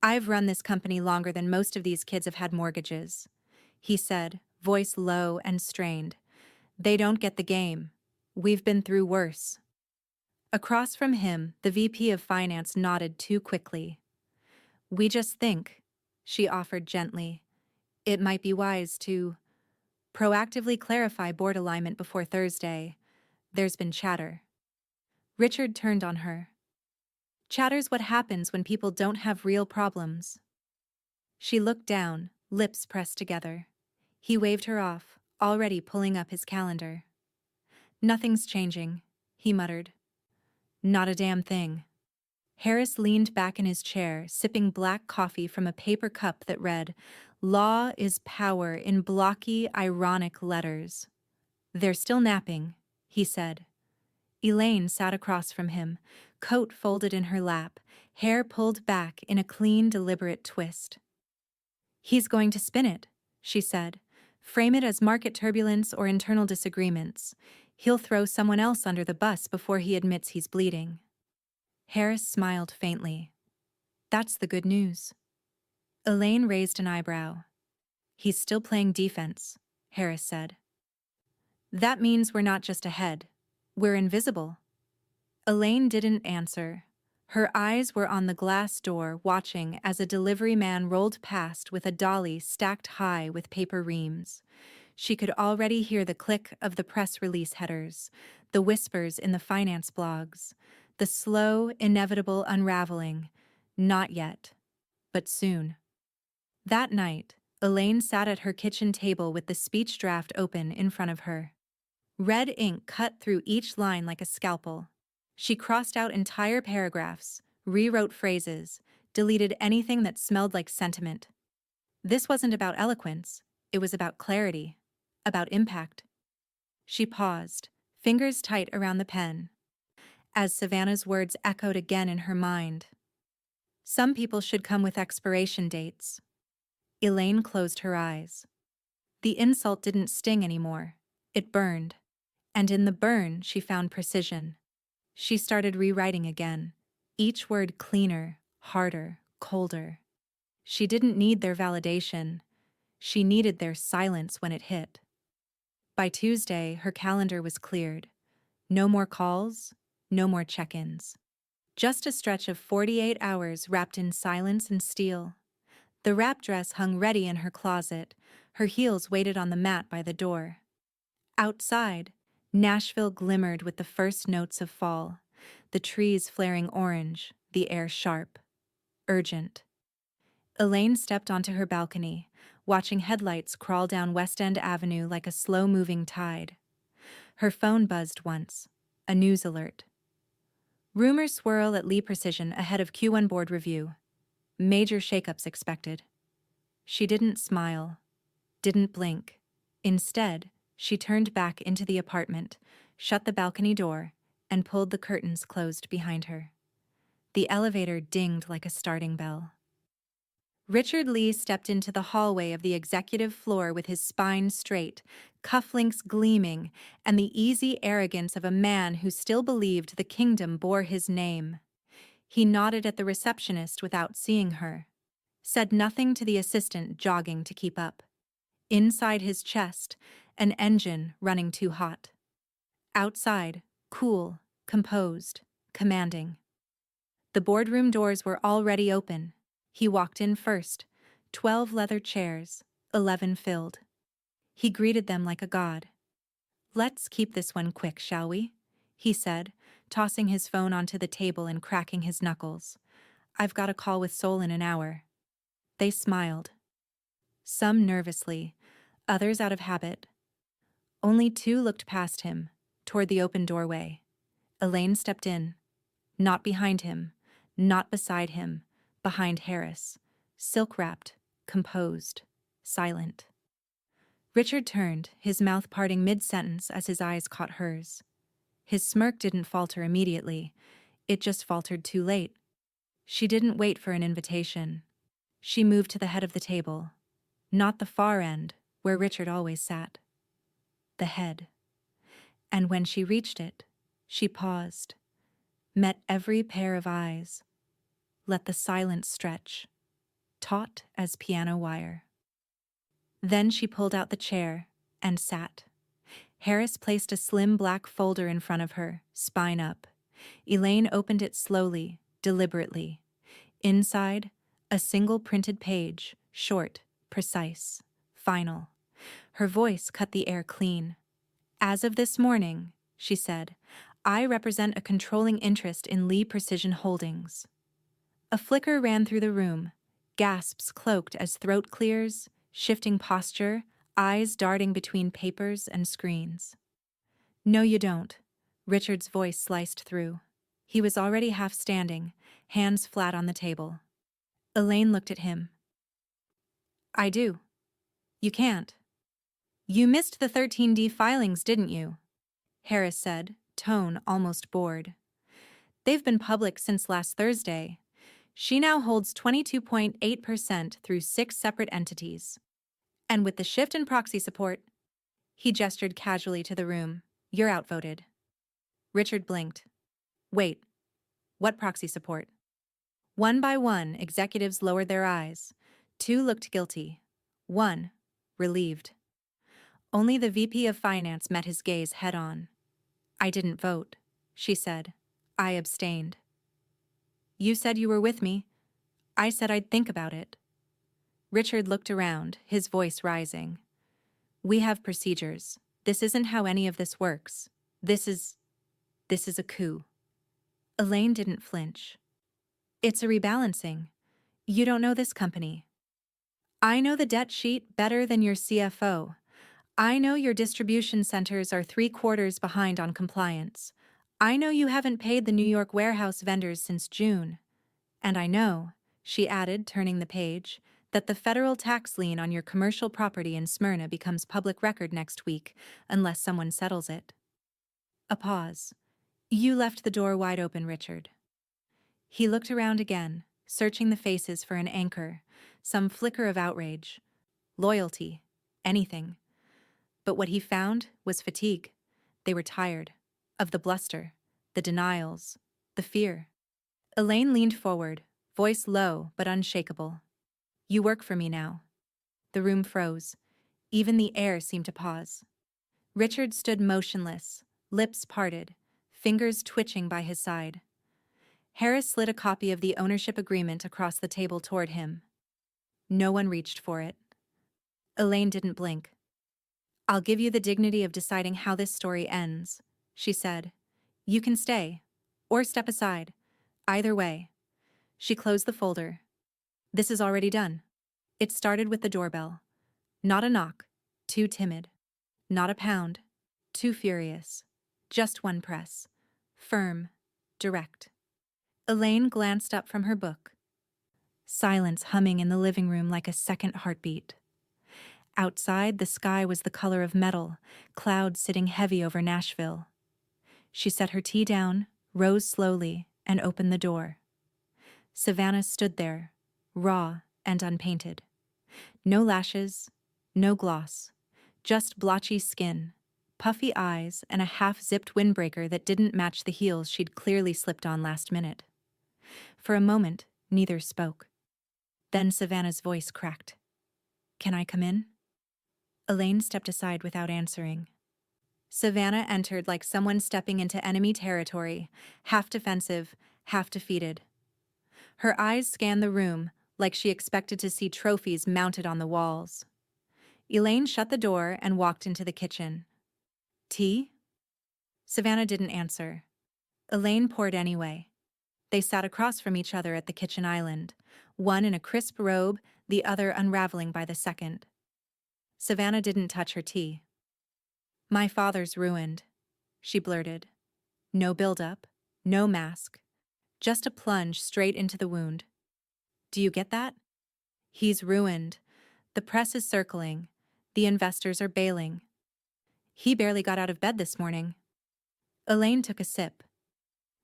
"I've run this company longer than most of these kids have had mortgages," he said, voice low and strained. "They don't get the game. We've been through worse." Across from him, the VP of Finance nodded too quickly. "We just think," she offered gently, "it might be wise to proactively clarify board alignment before Thursday. There's been chatter." Richard turned on her. "Chatter's what happens when people don't have real problems." She looked down, lips pressed together. He waved her off, already pulling up his calendar. "Nothing's changing," he muttered. "Not a damn thing." Harris leaned back in his chair, sipping black coffee from a paper cup that read, "Law is power," in blocky, ironic letters. "They're still napping," he said. Elaine sat across from him, coat folded in her lap, hair pulled back in a clean, deliberate twist. "He's going to spin it," she said. "Frame it as market turbulence or internal disagreements. He'll throw someone else under the bus before he admits he's bleeding." Harris smiled faintly. "That's the good news." Elaine raised an eyebrow. "He's still playing defense," Harris said. That means we're not just ahead. We're invisible. Elaine didn't answer. Her eyes were on the glass door, watching as a delivery man rolled past with a dolly stacked high with paper reams. She could already hear the click of the press release headers, the whispers in the finance blogs, the slow, inevitable unraveling. Not yet, but soon. That night, Elaine sat at her kitchen table with the speech draft open in front of her. Red ink cut through each line like a scalpel. She crossed out entire paragraphs, rewrote phrases, deleted anything that smelled like sentiment. This wasn't about eloquence, it was about clarity, about impact. She paused, fingers tight around the pen, as Savannah's words echoed again in her mind. Some people should come with expiration dates. Elaine closed her eyes. The insult didn't sting anymore. It burned. And in the burn, she found precision. She started rewriting again, each word cleaner, harder, colder. She didn't need their validation. She needed their silence when it hit. By Tuesday, her calendar was cleared. No more calls, no more check-ins. Just a stretch of 48 hours wrapped in silence and steel. The wrap dress hung ready in her closet. Her heels waited on the mat by the door. Outside, Nashville glimmered with the first notes of fall, the trees flaring orange, the air sharp, urgent. Elaine stepped onto her balcony, watching headlights crawl down West End Avenue like a slow-moving tide. Her phone buzzed once, a news alert. Rumors swirl at Lee Precision ahead of Q1 board review. Major shakeups expected. She didn't smile, didn't blink. Instead, she turned back into the apartment, shut the balcony door, and pulled the curtains closed behind her. The elevator dinged like a starting bell. Richard Lee stepped into the hallway of the executive floor with his spine straight, cufflinks gleaming, and the easy arrogance of a man who still believed the kingdom bore his name. He nodded at the receptionist without seeing her, said nothing to the assistant jogging to keep up. Inside his chest, an engine running too hot. Outside, cool, composed, commanding. The boardroom doors were already open. He walked in first, 12 leather chairs, 11 filled. He greeted them like a god. "Let's keep this one quick, shall we?" he said, tossing his phone onto the table and cracking his knuckles. "I've got a call with Sol in an hour." They smiled. Some nervously, others out of habit. Only two looked past him, toward the open doorway. Elaine stepped in. Not behind him, not beside him, behind Harris, silk-wrapped, composed, silent. Richard turned, his mouth parting mid-sentence as his eyes caught hers. His smirk didn't falter immediately, it just faltered too late. She didn't wait for an invitation. She moved to the head of the table, not the far end, where Richard always sat. The head. And when she reached it, she paused, met every pair of eyes, let the silence stretch, taut as piano wire. Then she pulled out the chair and sat. Harris placed a slim black folder in front of her, spine up. Elaine opened it slowly, deliberately. Inside, a single printed page, short, precise, final. Her voice cut the air clean. "As of this morning," she said, "I represent a controlling interest in Lee Precision Holdings." A flicker ran through the room, gasps cloaked as throat clears, shifting posture, eyes darting between papers and screens. "No, you don't," Richard's voice sliced through. He was already half standing, hands flat on the table. Elaine looked at him. "I do. You can't." "You missed the 13D filings, didn't you?" Harris said, tone almost bored. "They've been public since last Thursday. She now holds 22.8% through 6 separate entities. And with the shift in proxy support," he gestured casually to the room, "you're outvoted." Richard blinked. "Wait, what proxy support?" One by one, executives lowered their eyes. 2 looked guilty. 1, relieved. Only the VP of Finance met his gaze head-on. "I didn't vote," she said. "I abstained." "You said you were with me." "I said I'd think about it." Richard looked around, his voice rising. "We have procedures. This isn't how any of this works. This is a coup." Elaine didn't flinch. "It's a rebalancing. You don't know this company." "I know the debt sheet better than your CFO. I know your distribution centers are 3/4 behind on compliance. I know you haven't paid the New York warehouse vendors since June. And I know," she added, turning the page, "that the federal tax lien on your commercial property in Smyrna becomes public record next week, unless someone settles it." A pause. "You left the door wide open, Richard." He looked around again, searching the faces for an anchor, some flicker of outrage, loyalty, anything. But what he found was fatigue. They were tired. Of the bluster, the denials, the fear. Elaine leaned forward, voice low but unshakable. "You work for me now." The room froze. Even the air seemed to pause. Richard stood motionless, lips parted, fingers twitching by his side. Harris slid a copy of the ownership agreement across the table toward him. No one reached for it. Elaine didn't blink. "I'll give you the dignity of deciding how this story ends," she said. "You can stay, or step aside. Either way." She closed the folder. "This is already done." It started with the doorbell. Not a knock, too timid. Not a pound, too furious. Just one press. Firm, direct. Elaine glanced up from her book. Silence humming in the living room like a second heartbeat. Outside, the sky was the color of metal, clouds sitting heavy over Nashville. She set her tea down, rose slowly, and opened the door. Savannah stood there, raw and unpainted. No lashes, no gloss, just blotchy skin, puffy eyes, and a half-zipped windbreaker that didn't match the heels she'd clearly slipped on last minute. For a moment, neither spoke. Then Savannah's voice cracked. "Can I come in?" Elaine stepped aside without answering. Savannah entered like someone stepping into enemy territory, half defensive, half defeated. Her eyes scanned the room like she expected to see trophies mounted on the walls. Elaine shut the door and walked into the kitchen. "Tea?" Savannah didn't answer. Elaine poured anyway. They sat across from each other at the kitchen island, one in a crisp robe, the other unraveling by the second. Savannah didn't touch her tea. "My father's ruined," she blurted. No build-up, no mask, just a plunge straight into the wound. "Do you get that? He's ruined. The press is circling. The investors are bailing. He barely got out of bed this morning." Elaine took a sip.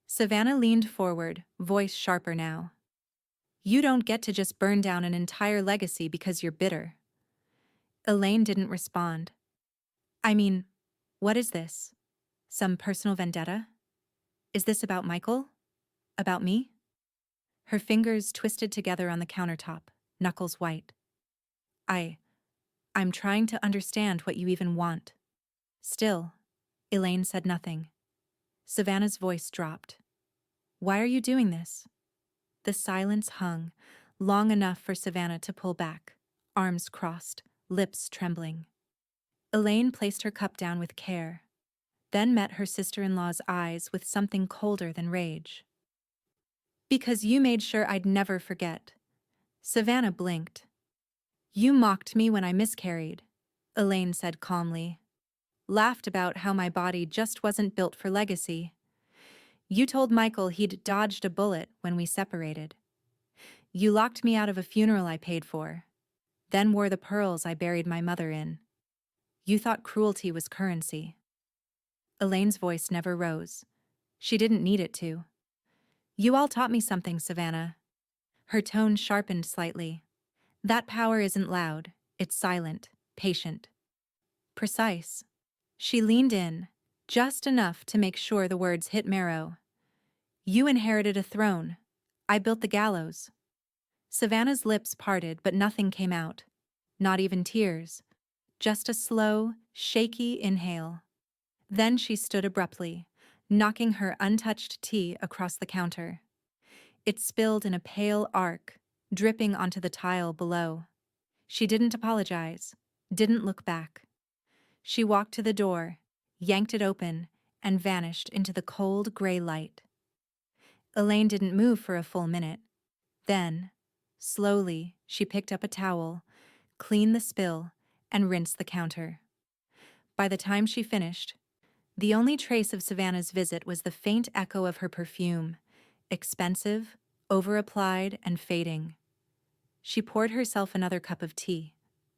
Savannah leaned forward, voice sharper now. "You don't get to just burn down an entire legacy because you're bitter." Elaine didn't respond. "I mean, what is this? Some personal vendetta? Is this about Michael? About me?" Her fingers twisted together on the countertop, knuckles white. I'm trying to understand what you even want." Still, Elaine said nothing. Savannah's voice dropped. "Why are you doing this?" The silence hung, long enough for Savannah to pull back, arms crossed, lips trembling. Elaine placed her cup down with care, then met her sister-in-law's eyes with something colder than rage. "Because you made sure I'd never forget." Savannah blinked. "You mocked me when I miscarried," Elaine said calmly. "Laughed about how my body just wasn't built for legacy. You told Michael he'd dodged a bullet when we separated. You locked me out of a funeral I paid for, then wore the pearls I buried my mother in. You thought cruelty was currency." Elaine's voice never rose. She didn't need it to. "You all taught me something, Savannah." Her tone sharpened slightly. "That power isn't loud, it's silent, patient, precise." She leaned in, just enough to make sure the words hit marrow. "You inherited a throne. I built the gallows." Savannah's lips parted, but nothing came out. Not even tears. Just a slow, Shaky inhale. Then she stood abruptly, knocking her untouched tea across the counter. It spilled in a pale arc, dripping onto the tile below. She didn't apologize, didn't look back. She walked to the door, yanked it open, and vanished into the cold gray light. Elaine didn't move for a full minute. Then, slowly, she picked up a towel, cleaned the spill, and rinsed the counter. By the time she finished, the only trace of Savannah's visit was the faint echo of her perfume, expensive, over-applied, and fading. She poured herself another cup of tea,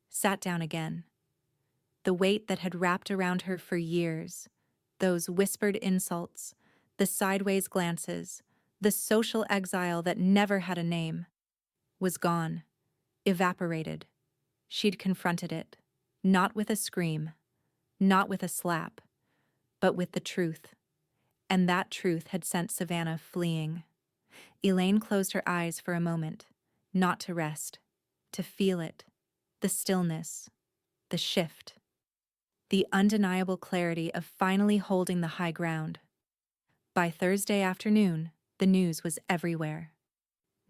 sat down again. The weight that had wrapped around her for years, those whispered insults, the sideways glances, the social exile that never had a name, was gone, evaporated. She'd confronted it, not with a scream, not with a slap, but with the truth. And that truth had sent Savannah fleeing. Elaine closed her eyes for a moment, not to rest, to feel it, the stillness, the shift, the undeniable clarity of finally holding the high ground. By Thursday afternoon, the news was everywhere.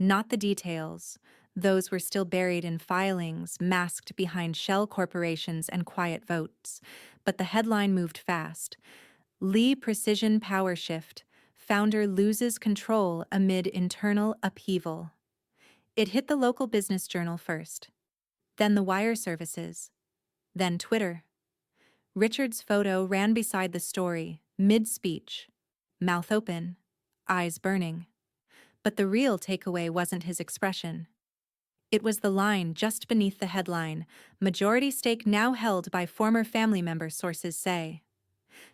Not the details, those were still buried in filings masked behind shell corporations and quiet votes, but the headline moved fast. Lee Precision Power Shift, founder loses control amid internal upheaval. It hit the local business journal first, then the wire services, then Twitter. Richard's photo ran beside the story, mid-speech, mouth open, eyes burning. But the real takeaway wasn't his expression. It was the line just beneath the headline, majority stake now held by former family member, sources say.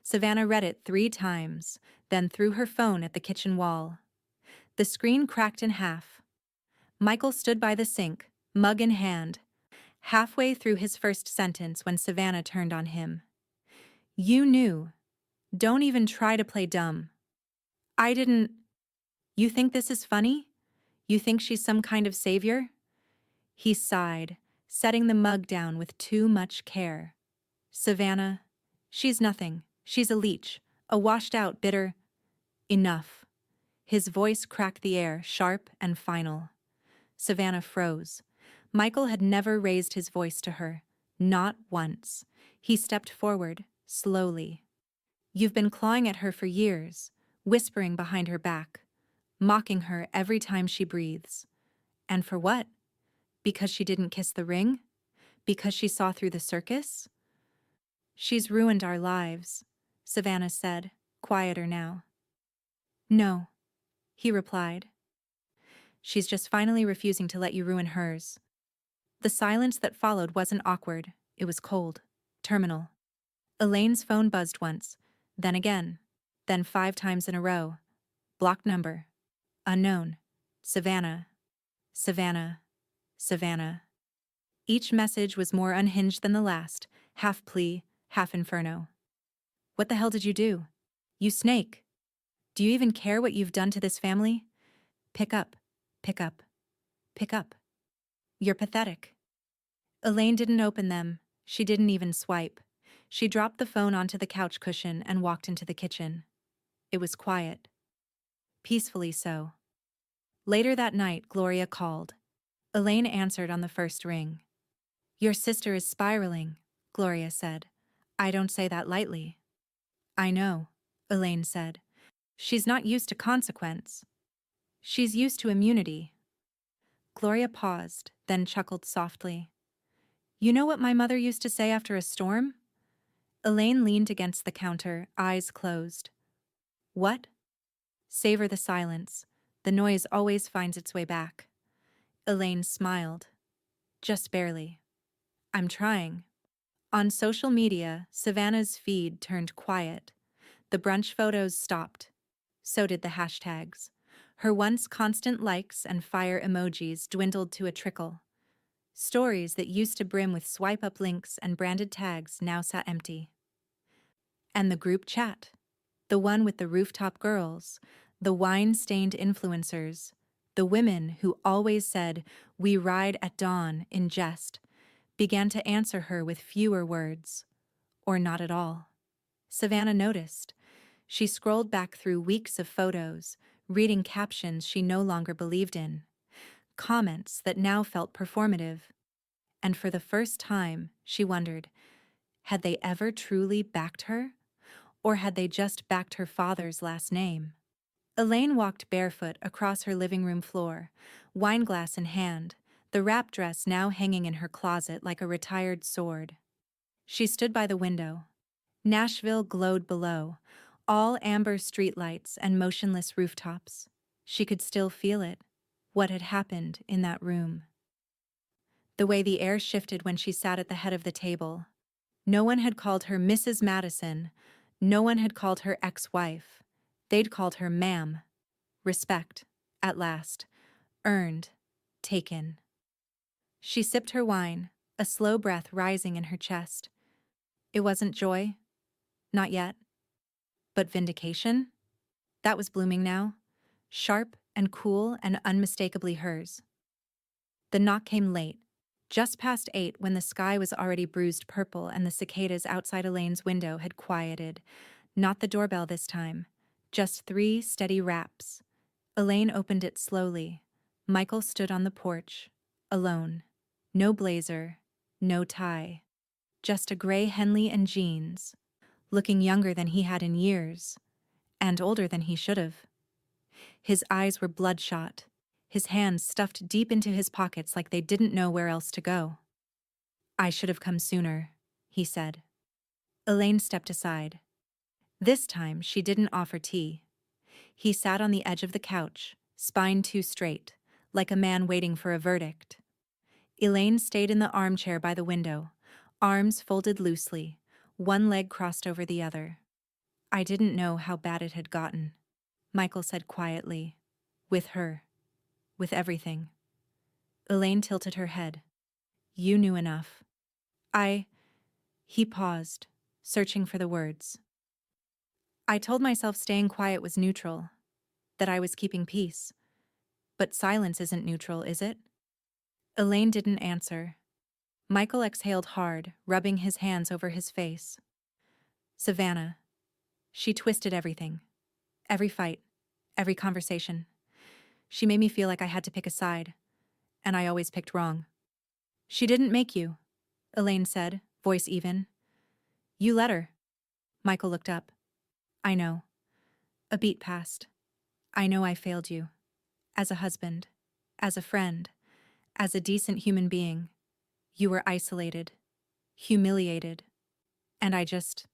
Savannah read it 3 times, then threw her phone at the kitchen wall. The screen cracked in half. Michael stood by the sink, mug in hand, halfway through his first sentence when Savannah turned on him. "You knew. Don't even try to play dumb. I didn't. You think this is funny? You think she's some kind of savior?" He sighed, setting the mug down with too much care. "Savannah, she's nothing. She's a leech, a washed-out, bitter—" "Enough." His voice cracked the air, sharp and final. Savannah froze. Michael had never raised his voice to her, not once. He stepped forward, slowly. "You've been clawing at her for years, whispering behind her back, mocking her every time she breathes. And for what? Because she didn't kiss the ring? Because she saw through the circus?" "She's ruined our lives," Savannah said, quieter now. "No," he replied. "She's just finally refusing to let you ruin hers." The silence that followed wasn't awkward, it was cold, terminal. Elaine's phone buzzed once, then again, then 5 times in a row. Blocked number. Unknown. Savannah. Savannah. Savannah. Each message was more unhinged than the last, half plea, half inferno. "What the hell did you do? You snake. Do you even care what you've done to this family? Pick up, pick up, pick up. You're pathetic." Elaine didn't open them. She didn't even swipe. She dropped the phone onto the couch cushion and walked into the kitchen. It was quiet. Peacefully so. Later that night, Gloria called. Elaine answered on the first ring. "Your sister is spiraling," Gloria said. "I don't say that lightly." "I know," Elaine said. "She's not used to consequence. She's used to immunity." Gloria paused, then chuckled softly. "You know what my mother used to say after a storm?" Elaine leaned against the counter, eyes closed. "What?" "Savor the silence. The noise always finds its way back." Elaine smiled. "Just barely." "I'm trying." On social media, Savannah's feed turned quiet. The brunch photos stopped. So did the hashtags. Her once constant likes and fire emojis dwindled to a trickle. Stories that used to brim with swipe-up links and branded tags now sat empty. And the group chat. The one with the rooftop girls, the wine-stained influencers, the women who always said, "We ride at dawn," in jest, began to answer her with fewer words. or not at all. Savannah noticed. She scrolled back through weeks of photos, reading captions she no longer believed in, comments that now felt performative. And for the first time, she wondered, had they ever truly backed her? Or had they just backed her father's last name? Elaine walked barefoot across her living room floor, wineglass in hand, the wrap dress now hanging in her closet like a retired sword. She stood by the window. Nashville glowed below, all amber streetlights and motionless rooftops. She could still feel it, what had happened in that room. The way the air shifted when she sat at the head of the table. No one had called her Mrs. Madison. No one had called her ex-wife. They'd called her ma'am. Respect, at last. Earned. Taken. She sipped her wine, a slow breath rising in her chest. It wasn't joy. Not yet. But vindication? That was blooming now. Sharp and cool and unmistakably hers. The knock came late, just past 8 when the sky was already bruised purple and the cicadas outside Elaine's window had quieted. Not the doorbell this time. Just 3 steady raps. Elaine opened it slowly. Michael stood on the porch, alone. No blazer, no tie. Just a gray Henley and jeans, looking younger than he had in years, and older than he should have. His eyes were bloodshot, his hands stuffed deep into his pockets like they didn't know where else to go. "I should have come sooner," he said. Elaine stepped aside. This time she didn't offer tea. He sat on the edge of the couch, spine too straight, like a man waiting for a verdict. Elaine stayed in the armchair by the window, arms folded loosely, one leg crossed over the other. "I didn't know how bad it had gotten," Michael said quietly. "With her. With everything." Elaine tilted her head. "You knew enough." He paused, searching for the words. "I told myself staying quiet was neutral, that I was keeping peace. But silence isn't neutral, is it?" Elaine didn't answer. Michael exhaled hard, rubbing his hands over his face. "Savannah." She twisted everything. Every fight. Every conversation. She made me feel like I had to pick a side. And I always picked wrong. "She didn't make you," Elaine said, voice even. "You let her." Michael looked up. "I know." A beat passed. "I know I failed you. As a husband. As a friend. As a decent human being. You were isolated. Humiliated. And I just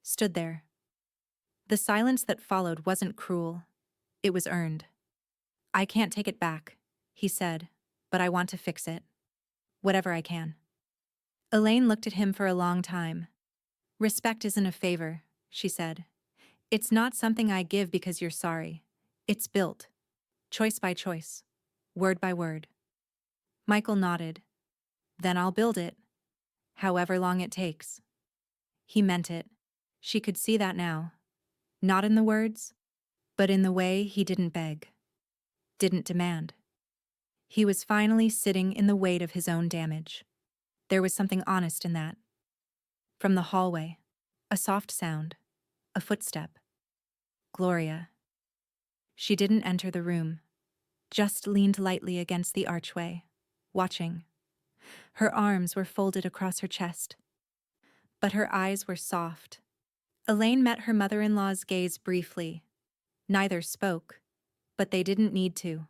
stood there." The silence that followed wasn't cruel. It was earned. "I can't take it back," he said, "but I want to fix it. Whatever I can." Elaine looked at him for a long time. "Respect isn't a favor," she said. "It's not something I give because you're sorry. It's built. Choice by choice. Word by word." Michael nodded. "Then I'll build it. However long it takes." He meant it. She could see that now. Not in the words, but in the way he didn't beg. Didn't demand. He was finally sitting in the weight of his own damage. There was something honest in that. From the hallway, a soft sound, a footstep. Gloria. She didn't enter the room, just leaned lightly against the archway, watching. Her arms were folded across her chest, but her eyes were soft. Elaine met her mother-in-law's gaze briefly. Neither spoke, but they didn't need to.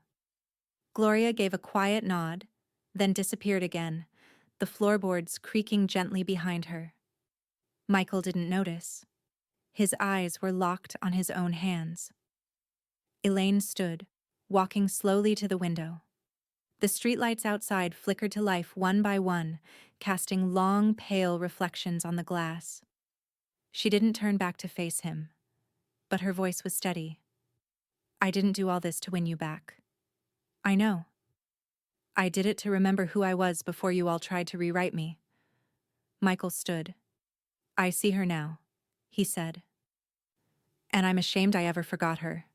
Gloria gave a quiet nod, then disappeared again, the floorboards creaking gently behind her. Michael didn't notice. His eyes were locked on his own hands. Elaine stood, walking slowly to the window. The streetlights outside flickered to life one by one, casting long, pale reflections on the glass. She didn't turn back to face him, but her voice was steady. "I didn't do all this to win you back. I know. I did it to remember who I was before you all tried to rewrite me." Michael stood. "I see her now," he said. "And I'm ashamed I ever forgot her."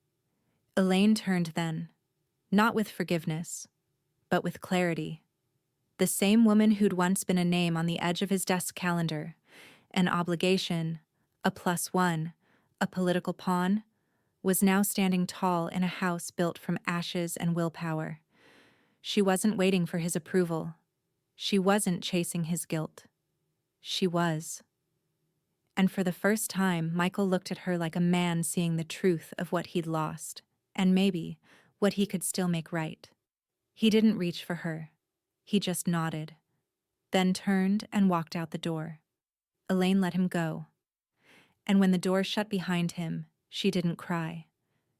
Elaine turned then, not with forgiveness, but with clarity. The same woman who'd once been a name on the edge of his desk calendar, An obligation, a +1, a political pawn, was now standing tall in a house built from ashes and willpower. She wasn't waiting for his approval. She wasn't chasing his guilt. She was. And for the first time, Michael looked at her like a man seeing the truth of what he'd lost, and maybe what he could still make right. He didn't reach for her. He just nodded, then turned and walked out the door. Elaine let him go. And when the door shut behind him, she didn't cry.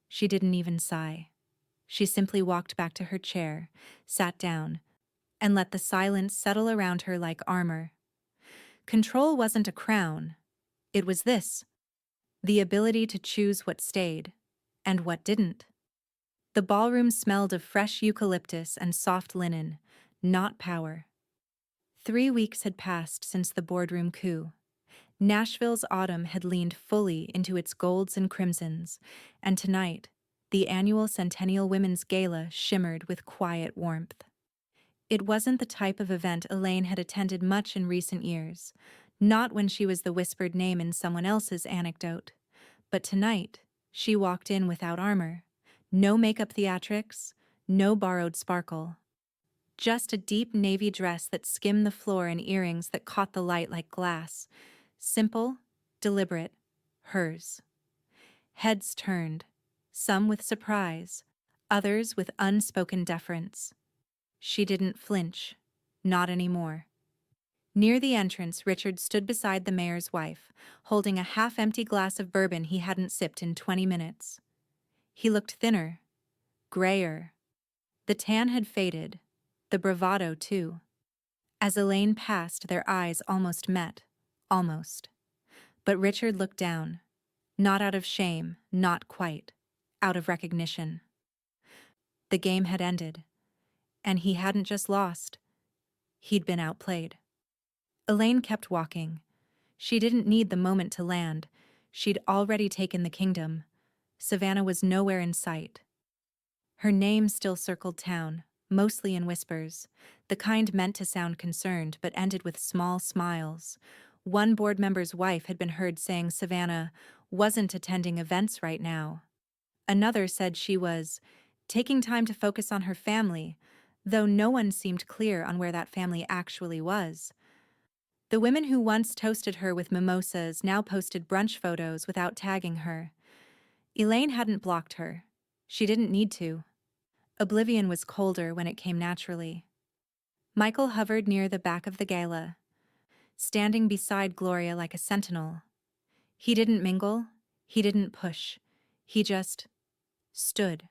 She didn't even sigh. She simply walked back to her chair, sat down, and let the silence settle around her like armor. Control wasn't a crown. It was this: the ability to choose what stayed and what didn't. The ballroom smelled of fresh eucalyptus and soft linen, not power. 3 weeks had passed since the boardroom coup. Nashville's autumn had leaned fully into its golds and crimsons, and tonight, the annual Centennial Women's Gala shimmered with quiet warmth. It wasn't the type of event Elaine had attended much in recent years, not when she was the whispered name in someone else's anecdote. But tonight, she walked in without armor. No makeup theatrics, no borrowed sparkle. Just a deep navy dress that skimmed the floor and earrings that caught the light like glass. Simple, deliberate, hers. Heads turned, some with surprise, others with unspoken deference. She didn't flinch, not anymore. Near the entrance, Richard stood beside the mayor's wife, holding a half-empty glass of bourbon he hadn't sipped in 20 minutes. He looked thinner, grayer. The tan had faded, the bravado too. As Elaine passed, their eyes almost met, almost. But Richard looked down, not out of shame, not quite, out of recognition. The game had ended, and he hadn't just lost. He'd been outplayed. Elaine kept walking. She didn't need the moment to land. She'd already taken the kingdom. Savannah was nowhere in sight. Her name still circled town, mostly in whispers, the kind meant to sound concerned but ended with small smiles. One board member's wife had been heard saying Savannah wasn't attending events right now. Another said she was taking time to focus on her family, though no one seemed clear on where that family actually was. The women who once toasted her with mimosas now posted brunch photos without tagging her. Elaine hadn't blocked her. She didn't need to. Oblivion was colder when it came naturally. Michael hovered near the back of the gala, standing beside Gloria like a sentinel. He didn't mingle, he didn't push, he just stood.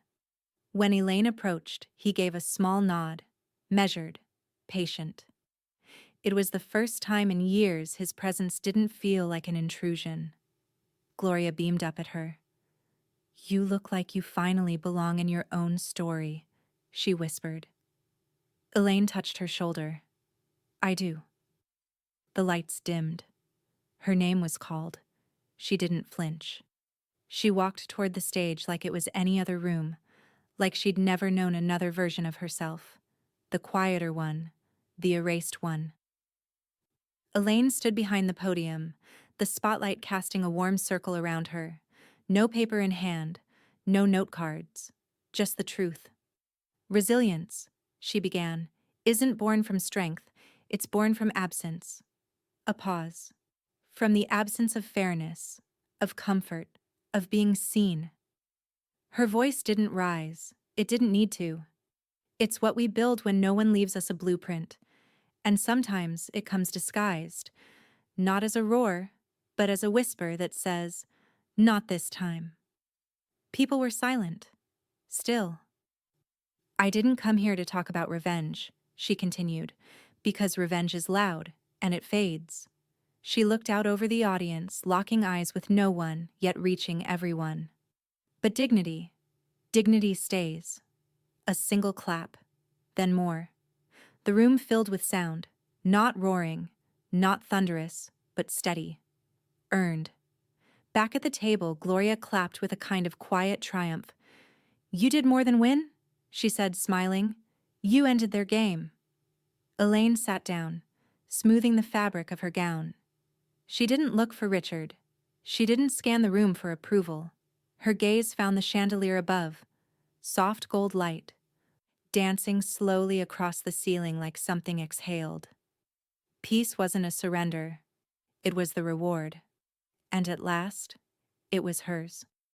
When Elaine approached, he gave a small nod, measured, patient. It was the first time in years his presence didn't feel like an intrusion. Gloria beamed up at her. "You look like you finally belong in your own story," she whispered. Elaine touched her shoulder. "I do." The lights dimmed. Her name was called. She didn't flinch. She walked toward the stage like it was any other room, like she'd never known another version of herself. The quieter one, the erased one. Elaine stood behind the podium, the spotlight casting a warm circle around her. No paper in hand, no note cards, just the truth. "Resilience," she began, "isn't born from strength, it's born from absence." A pause. From the absence of fairness, of comfort, of being seen. Her voice didn't rise. It didn't need to. It's what we build when no one leaves us a blueprint. And sometimes it comes disguised, not as a roar, but as a whisper that says, "Not this time." People were silent. Still. "I didn't come here to talk about revenge," she continued, "because revenge is loud, and it fades." She looked out over the audience, locking eyes with no one, yet reaching everyone. "But dignity. Dignity stays." A single clap. Then more. The room filled with sound, not roaring, not thunderous, but steady. Earned. Back at the table, Gloria clapped with a kind of quiet triumph. "You did more than win," she said, smiling. "You ended their game." Elaine sat down, smoothing the fabric of her gown. She didn't look for Richard. She didn't scan the room for approval. Her gaze found the chandelier above, soft gold light, dancing slowly across the ceiling like something exhaled. Peace wasn't a surrender. It was the reward. And at last, it was hers.